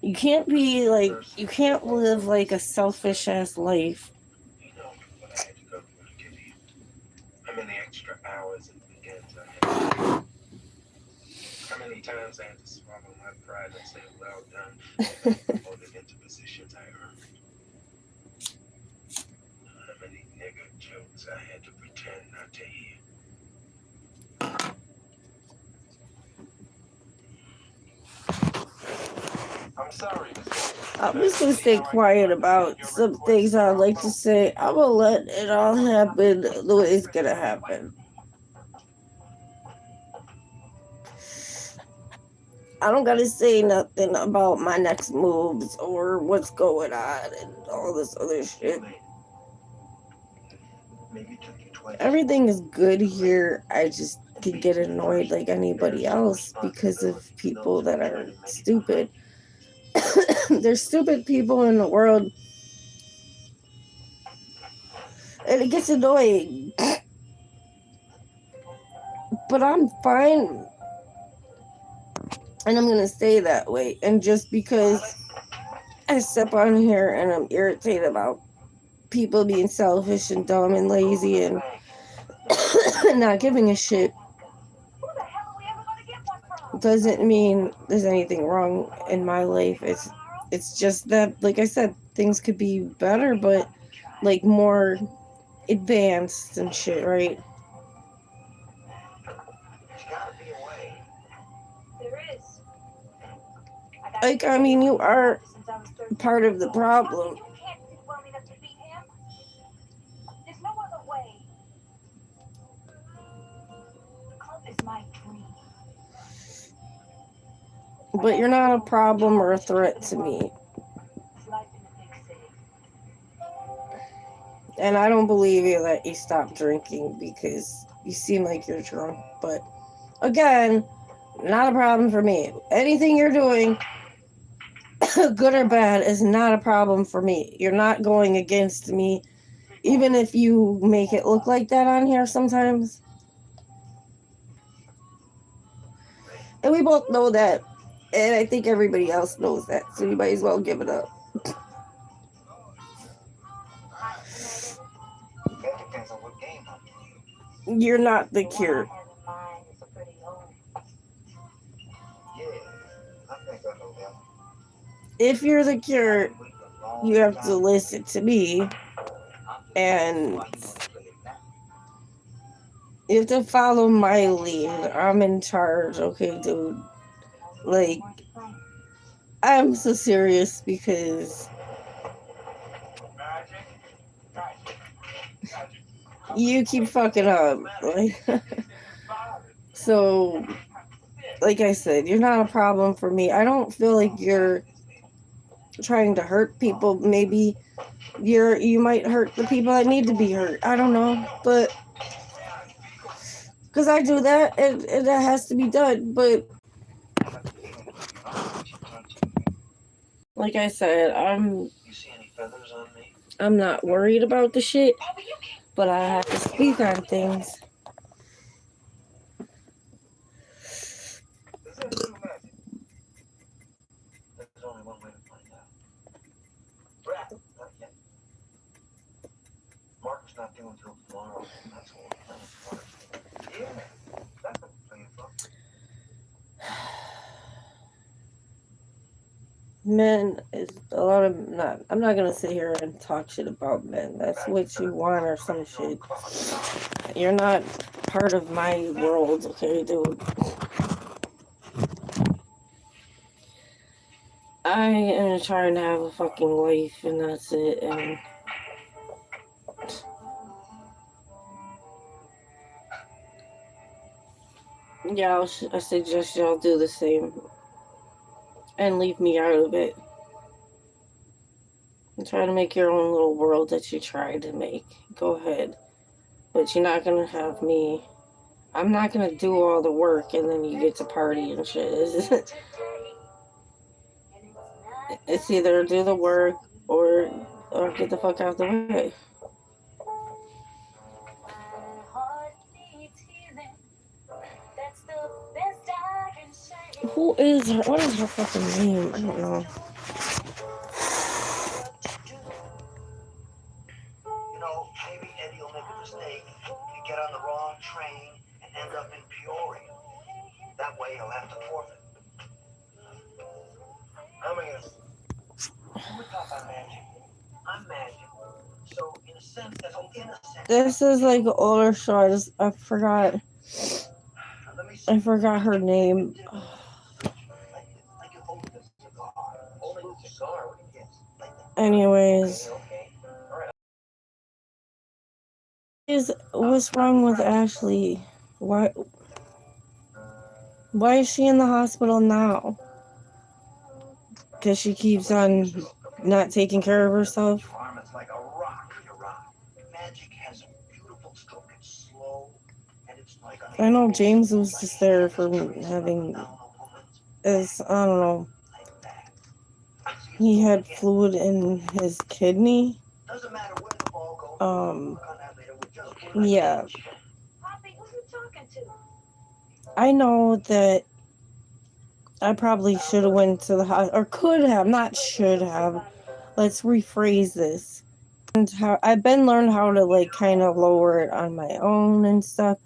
you can't be like, you can't live like a selfish ass life. How many extra hours and weekends I had? How many times I had to swallow my pride and say, well done, and got promoted into positions I earned? How many nigger jokes I had to pretend not to hear? I'm sorry, I'm just gonna stay quiet about some things I'd like to say. I'm gonna let it all happen the way it's gonna happen. I don't gotta say nothing about my next moves or what's going on and all this other shit. Everything is good here. I just can get annoyed like anybody else because of people that are stupid. There's stupid people in the world, and it gets annoying. But I'm fine, and I'm gonna stay that way. And just because I step on here and I'm irritated about people being selfish and dumb and lazy and not giving a shit, doesn't mean there's anything wrong in my life. It's just that, like I said, things could be better, but like more advanced and shit, right? Like, I mean, you are part of the problem. There's no other way. The club is my dream. But you're not a problem or a threat to me. It's life in a big city. And I don't believe you that you stopped drinking because you seem like you're drunk. But again, not a problem for me. Anything you're doing, good or bad, is not a problem for me. You're not going against me, even if you make it look like that on here sometimes. And we both know that. And I think everybody else knows that. So you might as well give it up. You're not the cure. If you're the cure, you have to listen to me. And you have to follow my lead. I'm in charge, okay, dude? Like, I'm so serious because you keep fucking up. Like, so, like I said, you're not a problem for me. I don't feel like you're trying to hurt people. Maybe you might hurt the people that need to be hurt. I don't know, but because I do that, and that has to be done. But like I said, I'm not worried about the shit, but I have to speak on things. Mark's not due until tomorrow. That's all. Yeah, that's what we're playing for. Men is a lot of not. I'm not gonna sit here and talk shit about men. That's what you want or some shit. You're not part of my world, okay, dude. I am trying to have a fucking life, and that's it. And yeah, I suggest y'all do the same and leave me out of it. And try to make your own little world that you try to make. Go ahead, but you're not gonna have me. I'm not gonna do all the work and then you get to party and shit. It's either do the work or get the fuck out of the way. Who is her? What is her fucking name? I don't know. You know, maybe Eddie will make a mistake and get on the wrong train and end up in Peoria. That way he'll have to forfeit. I'm gonna. We talk about magic. I'm magic. So, in a sense, that's innocent. This is like an older show. I forgot. I forgot her name. Anyways, what's wrong with Ashley? Why is she in the hospital now? Because she keeps on not taking care of herself. I know James was just there for having, as I don't know, he had fluid in his kidney. Yeah. I know that I probably should have went to the hospital, or could have, not should have. Let's rephrase this. And I've been learned how to like kind of lower it on my own and stuff.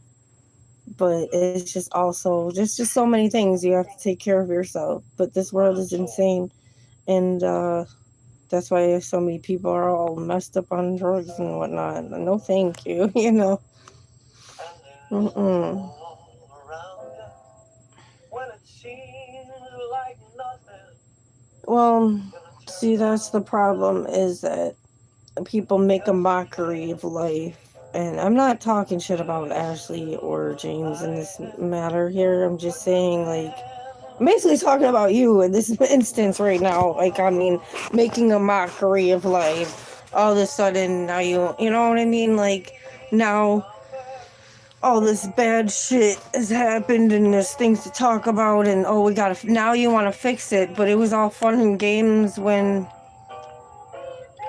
But it's just also just so many things. You have to take care of yourself. But this world is insane, and that's why so many people are all messed up on drugs and whatnot. No, thank you. You know. Mm-mm. Well, see, that's the problem. Is that people make a mockery of life. And I'm not talking shit about Ashley or James in this matter here. I'm just saying, like, I'm basically talking about you in this instance right now. Like, I mean, making a mockery of life. All of a sudden, now you know what I mean? Like, now all this bad shit has happened and there's things to talk about. And, oh, now you want to fix it. But it was all fun and games when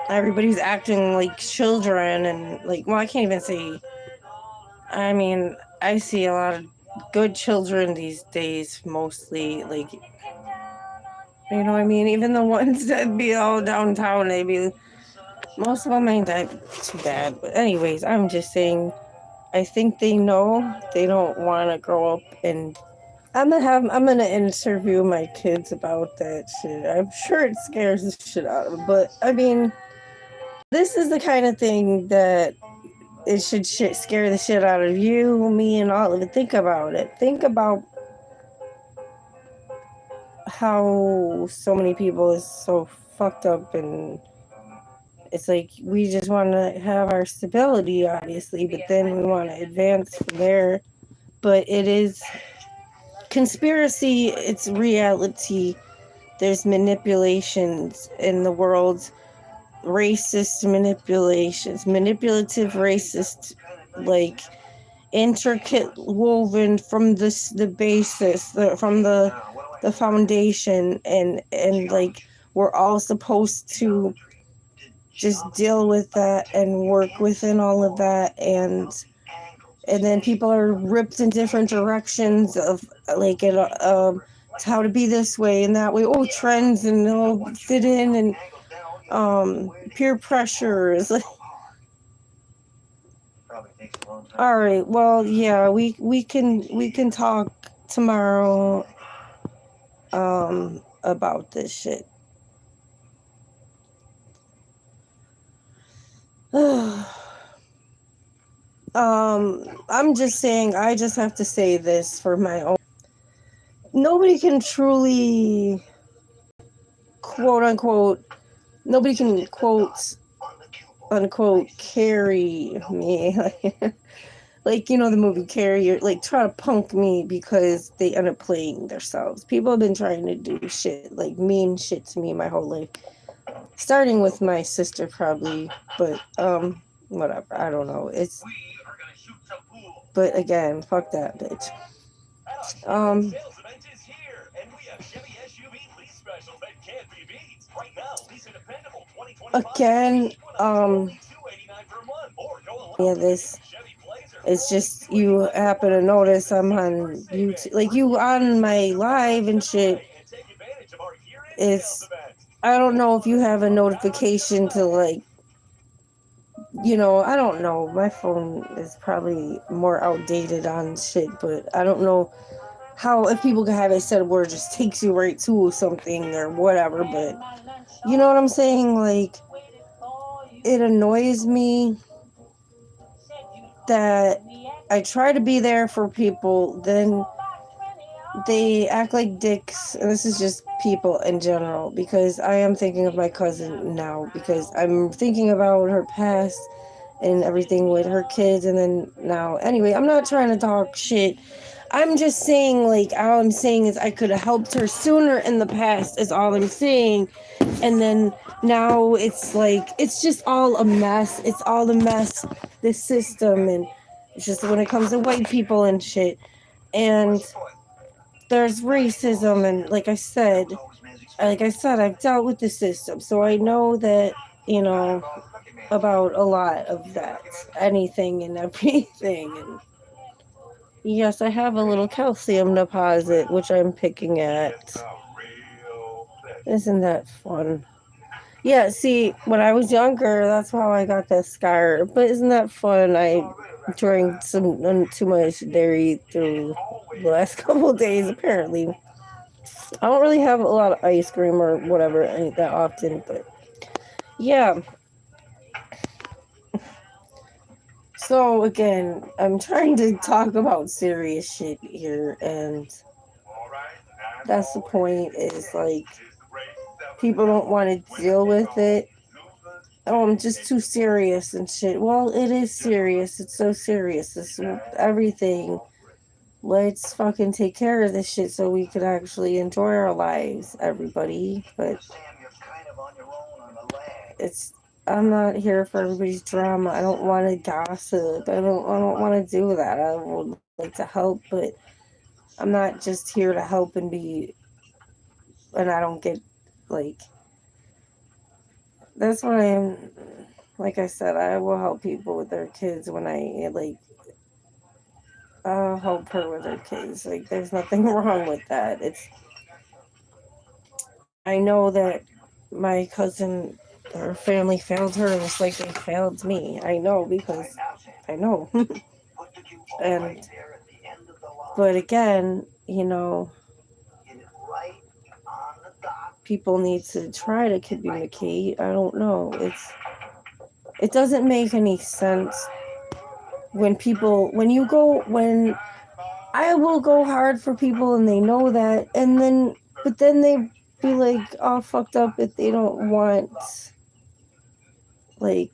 everybody's acting like children and, like, well, I can't even say. I mean, I see a lot of good children these days, mostly, like, you know what I mean? Even the ones that be all downtown, most of them ain't that too bad. But anyways, I'm just saying, I think they know they don't want to grow up, and I'm gonna interview my kids about that shit. I'm sure it scares the shit out of them, but I mean, this is the kind of thing that it should scare the shit out of you, me, and all of it. Think about it. Think about how so many people is so fucked up, and it's like we just want to have our stability, obviously, but then we want to advance from there. But it is conspiracy, it's reality. There's manipulations in the world, racist manipulations, manipulative racist, like intricate woven from the basis, from the foundation, and like we're all supposed to just deal with that and work within all of that, and then people are ripped in different directions of like it how to be this way and that way, oh, trends, and they'll fit in, and peer pressure is like, all right, well, yeah, we can talk tomorrow about this shit. I'm just saying, I just have to say this for my own. Nobody can truly, quote unquote, nobody can quote unquote carry me. Like, you know, the movie Carrie, you're like try to punk me because they end up playing themselves. People have been trying to do shit, like mean shit to me my whole life. Starting with my sister probably, but whatever. I don't know. It's but again, fuck that bitch. An outstanding Um sales event is here, and we have Chevy SUV lease specials that can't be beat. Right now, lease a dependable 2025 Chevy again, Equinox for only $289 per month, or go yeah, with a new this Chevy Blazer for it's only just you $289 per happen to month. Tis notice the I'm season for on YouTube, savings. like Bring you your on wish my list to live Packard and shit. Chevrolet and take advantage of our year-end sales It's event. I don't know if you have a notification to like, you know, I don't know. My phone is probably more outdated on shit, but I don't know how if people can have it set where it just takes you right to something or whatever. But you know what I'm saying? Like, it annoys me that I try to be there for people, then they act like dicks, and this is just people in general, because I am thinking of my cousin now, because I'm thinking about her past and everything with her kids, and then now, anyway, I'm not trying to talk shit. I'm just saying, like, all I'm saying is I could have helped her sooner in the past, is all I'm saying. And then now it's like, it's just all a mess. It's all a mess, this system, and it's just when it comes to white people and shit. And there's racism, and like I said, I've dealt with the system, so I know that, you know, about a lot of that, anything and everything. And yes, I have a little calcium deposit, which I'm picking at. Isn't that fun? Yeah, see, when I was younger, that's how I got that scar. But isn't that fun? I drank too much dairy through the last couple of days, apparently. I don't really have a lot of ice cream or whatever that often, but yeah. So again, I'm trying to talk about serious shit here, and that's the point. Is like people don't want to deal with it. Oh, I'm just too serious and shit. Well, it is serious. It's so serious. It's everything. Let's fucking take care of this shit so we could actually enjoy our lives, everybody. But it's I'm not here for everybody's drama. I don't want to gossip. I don't want to do that. I would like to help, but I'm not just here to help and be and I don't get like that's what I am. Like I said, I will help people with their kids when I like. I'll help her with her kids. Like, there's nothing wrong with that. It's I know that my cousin, her family failed her just like they failed me. I know because I know. And but again, you know, people need to try to communicate. I don't know. It doesn't make any sense when I will go hard for people and they know that, and then but then they be like all fucked up if they don't want, like,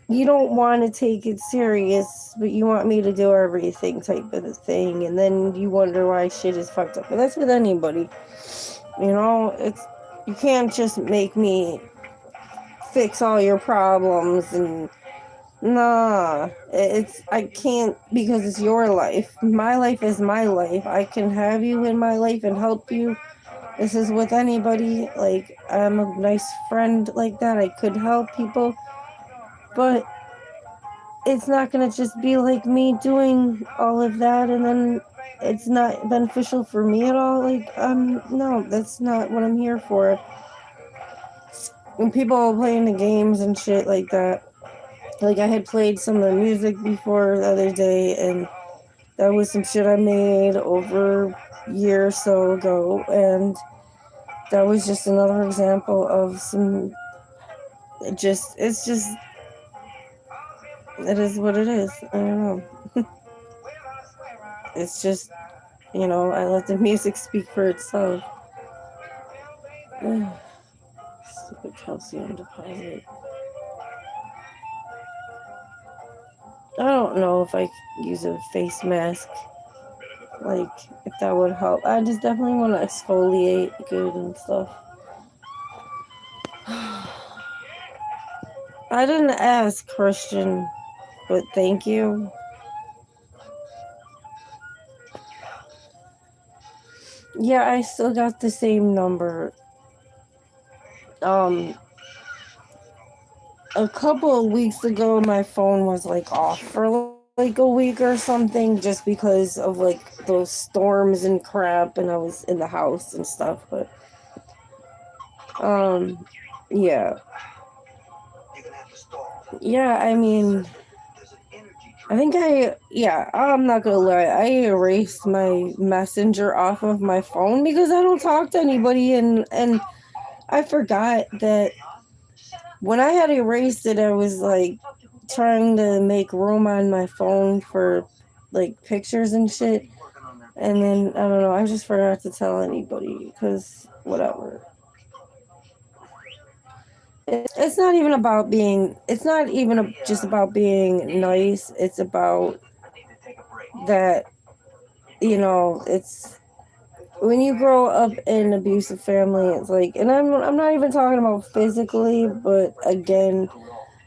you don't want to take it serious, but you want me to do everything type of a thing, and then you wonder why shit is fucked up. But that's with anybody, you know. It's you can't just make me fix all your problems and nah. It's I can't, because it's your life. My life is my life. I can have you in my life and help you. This is with anybody. Like, I'm a nice friend like that. I could help people, but it's not gonna just be like me doing all of that and then it's not beneficial for me at all. Like, no, that's not what I'm here for. When people are playing the games and shit like that, like I had played some of the music before the other day, and that was some shit I made over a year or so ago, and that was just another example of some. It's just It is what it is. I don't know. It's just, I let the music speak for itself. Stupid calcium deposit. I don't know if I could use a face mask. Like, if that would help. I just definitely want to exfoliate good and stuff. I didn't ask, Christian, but thank you. Yeah, I still got the same number. A couple of weeks ago, my phone was like off for like a week or something, just because of like those storms and crap, and I was in the house and stuff. But yeah, yeah. I mean, I'm not gonna lie. I erased my messenger off of my phone because I don't talk to anybody, and I forgot that when I had erased it, I was like trying to make room on my phone for like pictures and shit. And then I don't know, I just forgot to tell anybody because whatever. It's not even about being. It's not even just about being nice. It's about that. It's when you grow up in an abusive family. It's like, and I'm not even talking about physically, but again,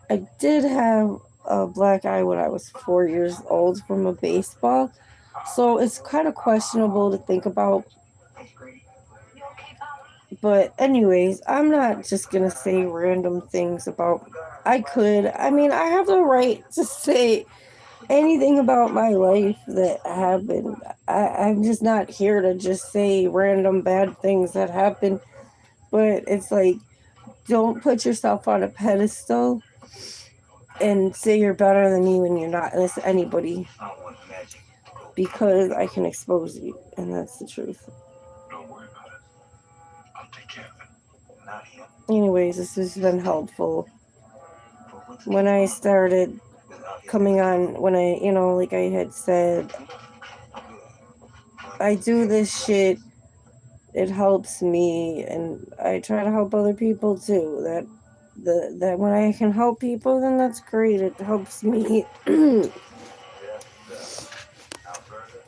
I did have a black eye when I was 4 years old from a baseball. So it's kind of questionable to think about. But anyways, I'm not just gonna say random things about. I could. I mean, I have the right to say anything about my life that happened. I'm just not here to just say random bad things that happen. But it's like, don't put yourself on a pedestal and say you're better than me when you're not. And it's anybody. Because I can expose you. And that's the truth. Anyways, this has been helpful. When I started coming on, when like I had said, I do this shit, it helps me, and I try to help other people too. That when I can help people, then that's great. It helps me.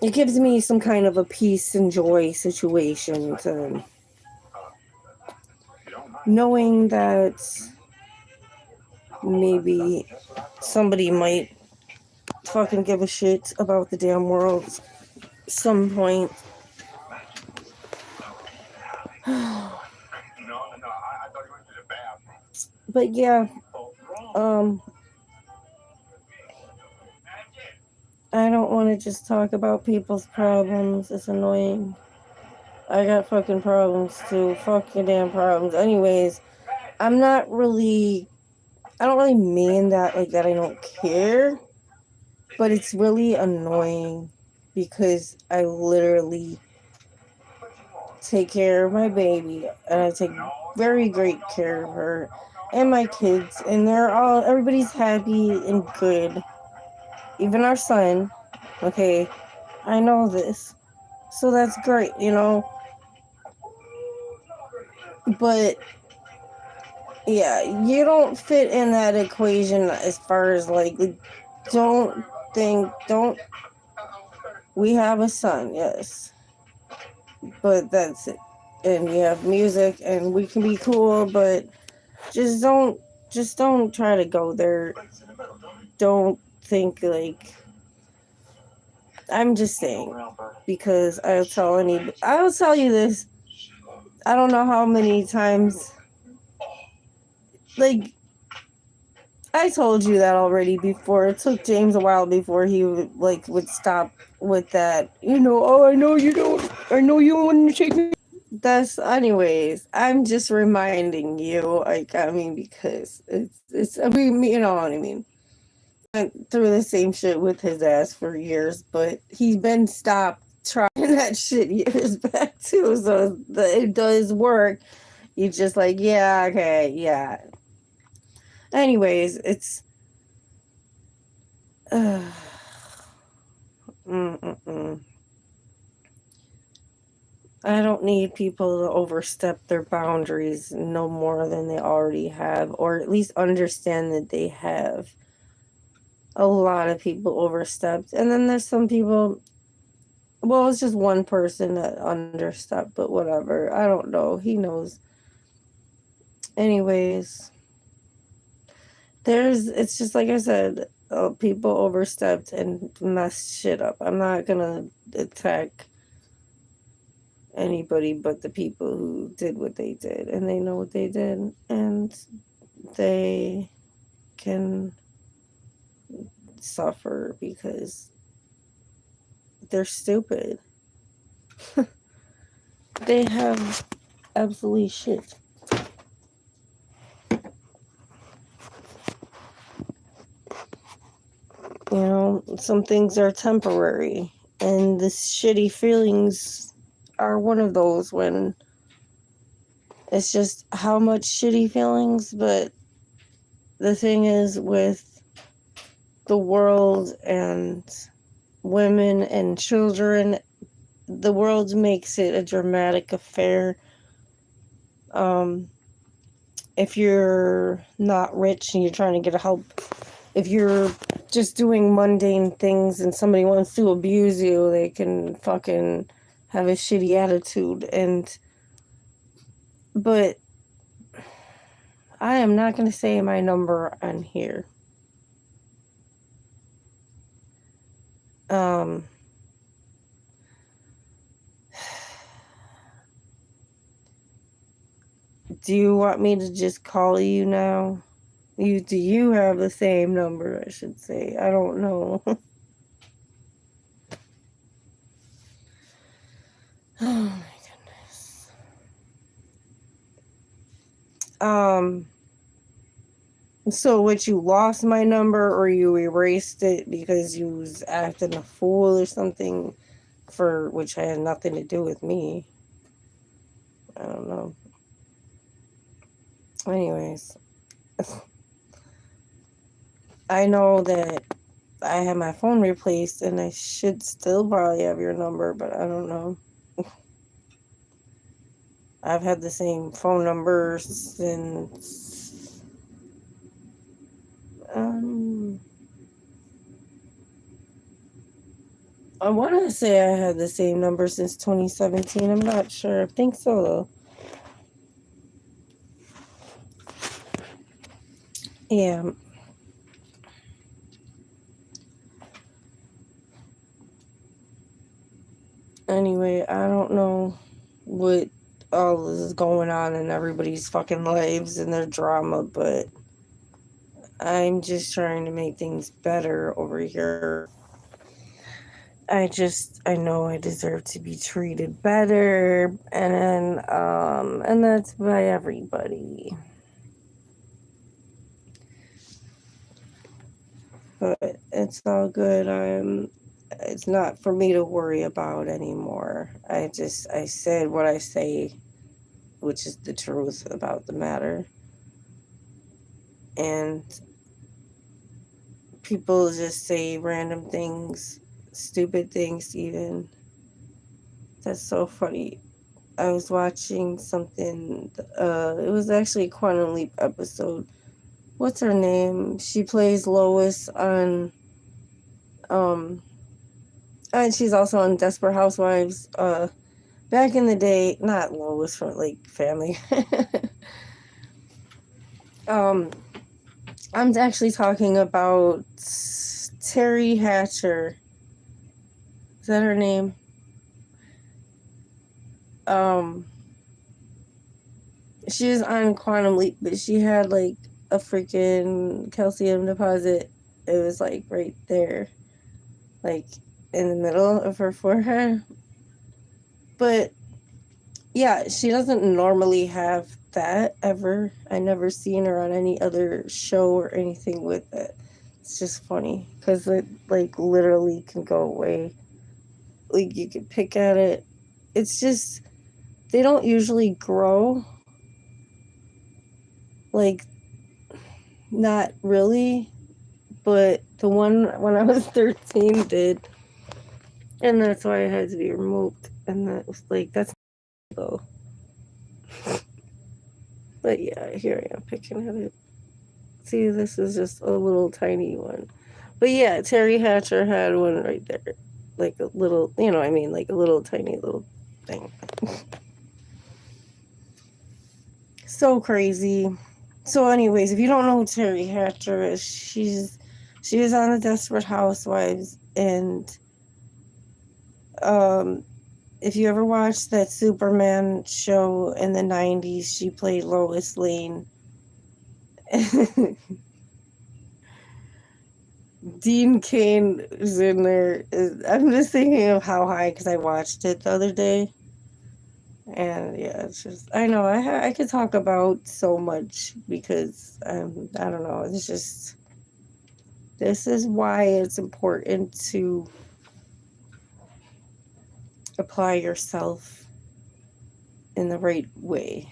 It gives me some kind of a peace and joy situation to knowing that maybe somebody might fucking give a shit about the damn world some point. But yeah, I don't want to just talk about people's problems. It's annoying. I got fucking problems too. Fuck your damn problems. Anyways, I don't really mean that like that I don't care, but it's really annoying because I literally take care of my baby and I take very great care of her and my kids, and everybody's happy and good. Even our son. Okay, I know this. So that's great, But yeah, you don't fit in that equation as far as like don't don't we have a son, yes. But that's it. And we have music and we can be cool, but just don't try to go there. Don't think like I'm just saying, because I'll tell you this. I don't know how many times, like, I told you that already before. It took James a while before he would stop with that. Oh, I know you wouldn't take me. That's anyways. I'm just reminding you, like, I mean, because you know what I mean. Went through the same shit with his ass for years, but he's been stopped trying that shit years back too. So it does work. You just like, yeah, okay, yeah. Anyways, Mm-mm-mm. I don't need people to overstep their boundaries no more than they already have, or at least understand that they have. A lot of people overstepped. And then there's some people, well, it's just one person that understepped, but whatever. I don't know. He knows. Anyways, it's just like I said, people overstepped and messed shit up. I'm not gonna attack anybody but the people who did what they did, and they know what they did, and they can suffer because they're stupid. They have absolutely shit. You know, some things are temporary, and the shitty feelings are one of those when it's just how much shitty feelings. But the thing is, with the world and women and children, the world makes it a dramatic affair. Um, if you're not rich and you're trying to get help, if you're just doing mundane things and somebody wants to abuse you, they can fucking have a shitty attitude. But I am not going to say my number on here. Um, do you want me to just call you now? Do you have the same number, I should say? I don't know. Oh my goodness. So what, you lost my number or you erased it because you was acting a fool or something, for which had nothing to do with me? I don't know. Anyways, I know that I had my phone replaced and I should still probably have your number, but I don't know. I've had the same phone number since I want to say I had the same number since 2017. I'm not sure. I think so though. Yeah. Anyway, I don't know what all this is going on in everybody's fucking lives and their drama, but I'm just trying to make things better over here. I know I deserve to be treated better, and that's by everybody. But it's all good. It's not for me to worry about anymore. I said what I say, which is the truth about the matter. And people just say random things, stupid things even. That's so funny. I was watching something, it was actually a Quantum Leap episode. What's her name? She plays Lois on, and she's also on Desperate Housewives. Back in the day, not Lois from like Family. um, I'm actually talking about Terry Hatcher. Is that her name? Um, she was on Quantum Leap, but she had like a freaking calcium deposit. It was like right there, like in the middle of her forehead. But yeah, she doesn't normally have that ever. I never seen her on any other show or anything with it. It's just funny because it like literally can go away. Like you can pick at it. It's just they don't usually grow. Like not really, but the one when I was 13 did, and that's why it had to be removed. And that was like, that's though. But yeah, here I am picking at it. See, this is just a little tiny one. But yeah, Terry Hatcher had one right there. Like a little, you know what I mean? Like a little tiny little thing. So crazy. So anyways, if you don't know who Terry Hatcher is, she was on the Desperate Housewives, and if you ever watched that Superman show in the 90s, she played Lois Lane. Dean Cain is in there. I'm just thinking of How High because I watched it the other day. And yeah, it's just, I know, I could talk about so much because, I don't know, it's just, this is why it's important to apply yourself in the right way.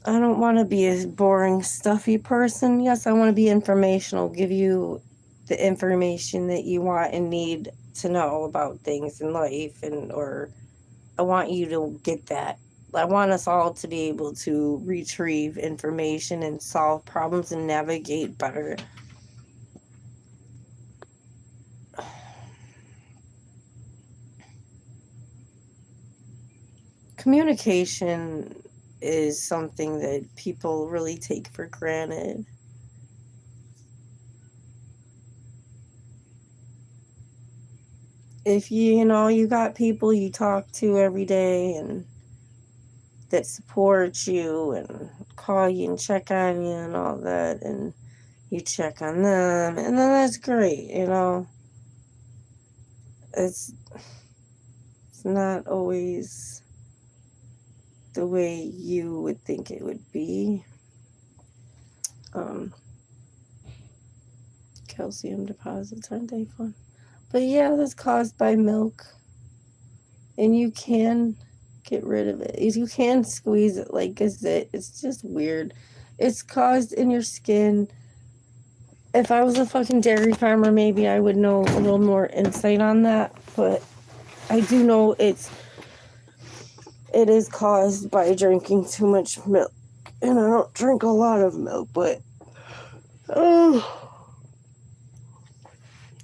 I don't want to be a boring, stuffy person. Yes, I want to be informational, give you the information that you want and need to know about things in life, and or I want you to get that. I want us all to be able to retrieve information and solve problems and navigate better. Communication is something that people really take for granted. If you know, you got people you talk to every day and that support you and call you and check on you and all that, and you check on them, and then that's great, you know. It's not always the way you would think it would be. Calcium deposits, aren't they fun? But yeah, that's caused by milk, and you can get rid of it. You can squeeze it like a zit. It's just weird. It's caused in your skin. If I was a fucking dairy farmer, maybe I would know a little more insight on that, but I do know it is caused by drinking too much milk. And I don't drink a lot of milk, but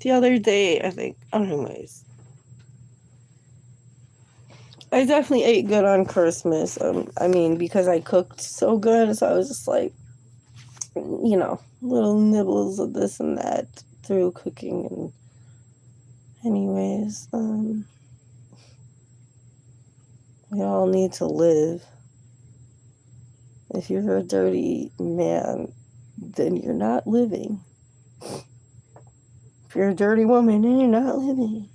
the other day, I think, anyways, I definitely ate good on Christmas. I mean, because I cooked so good, so I was just like, you know, little nibbles of this and that through cooking. And anyways, we all need to live. If you're a dirty man, then you're not living. If you're a dirty woman, then you're not living.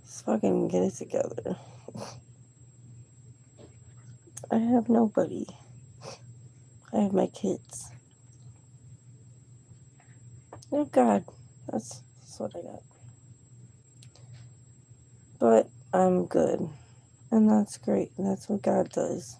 Just fucking get it together. I have nobody. I have my kids. Oh God, that's what I got. But I'm good, and that's great. And that's what God does.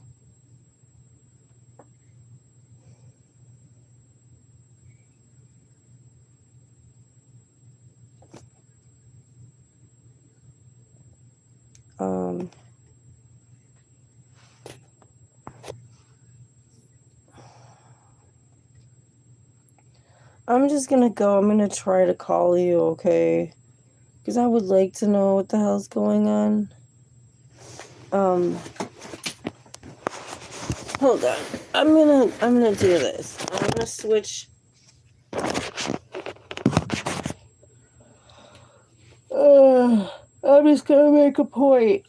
I'm just gonna go. I'm gonna try to call you, okay? Because I would like to know what the hell's going on. Hold on. I'm gonna do this. I'm gonna switch. I'm just gonna make a point.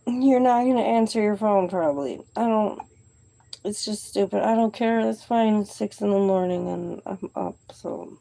You're not gonna answer your phone, probably. It's just stupid. I don't care. That's fine. It's 6 in the morning and I'm up, so.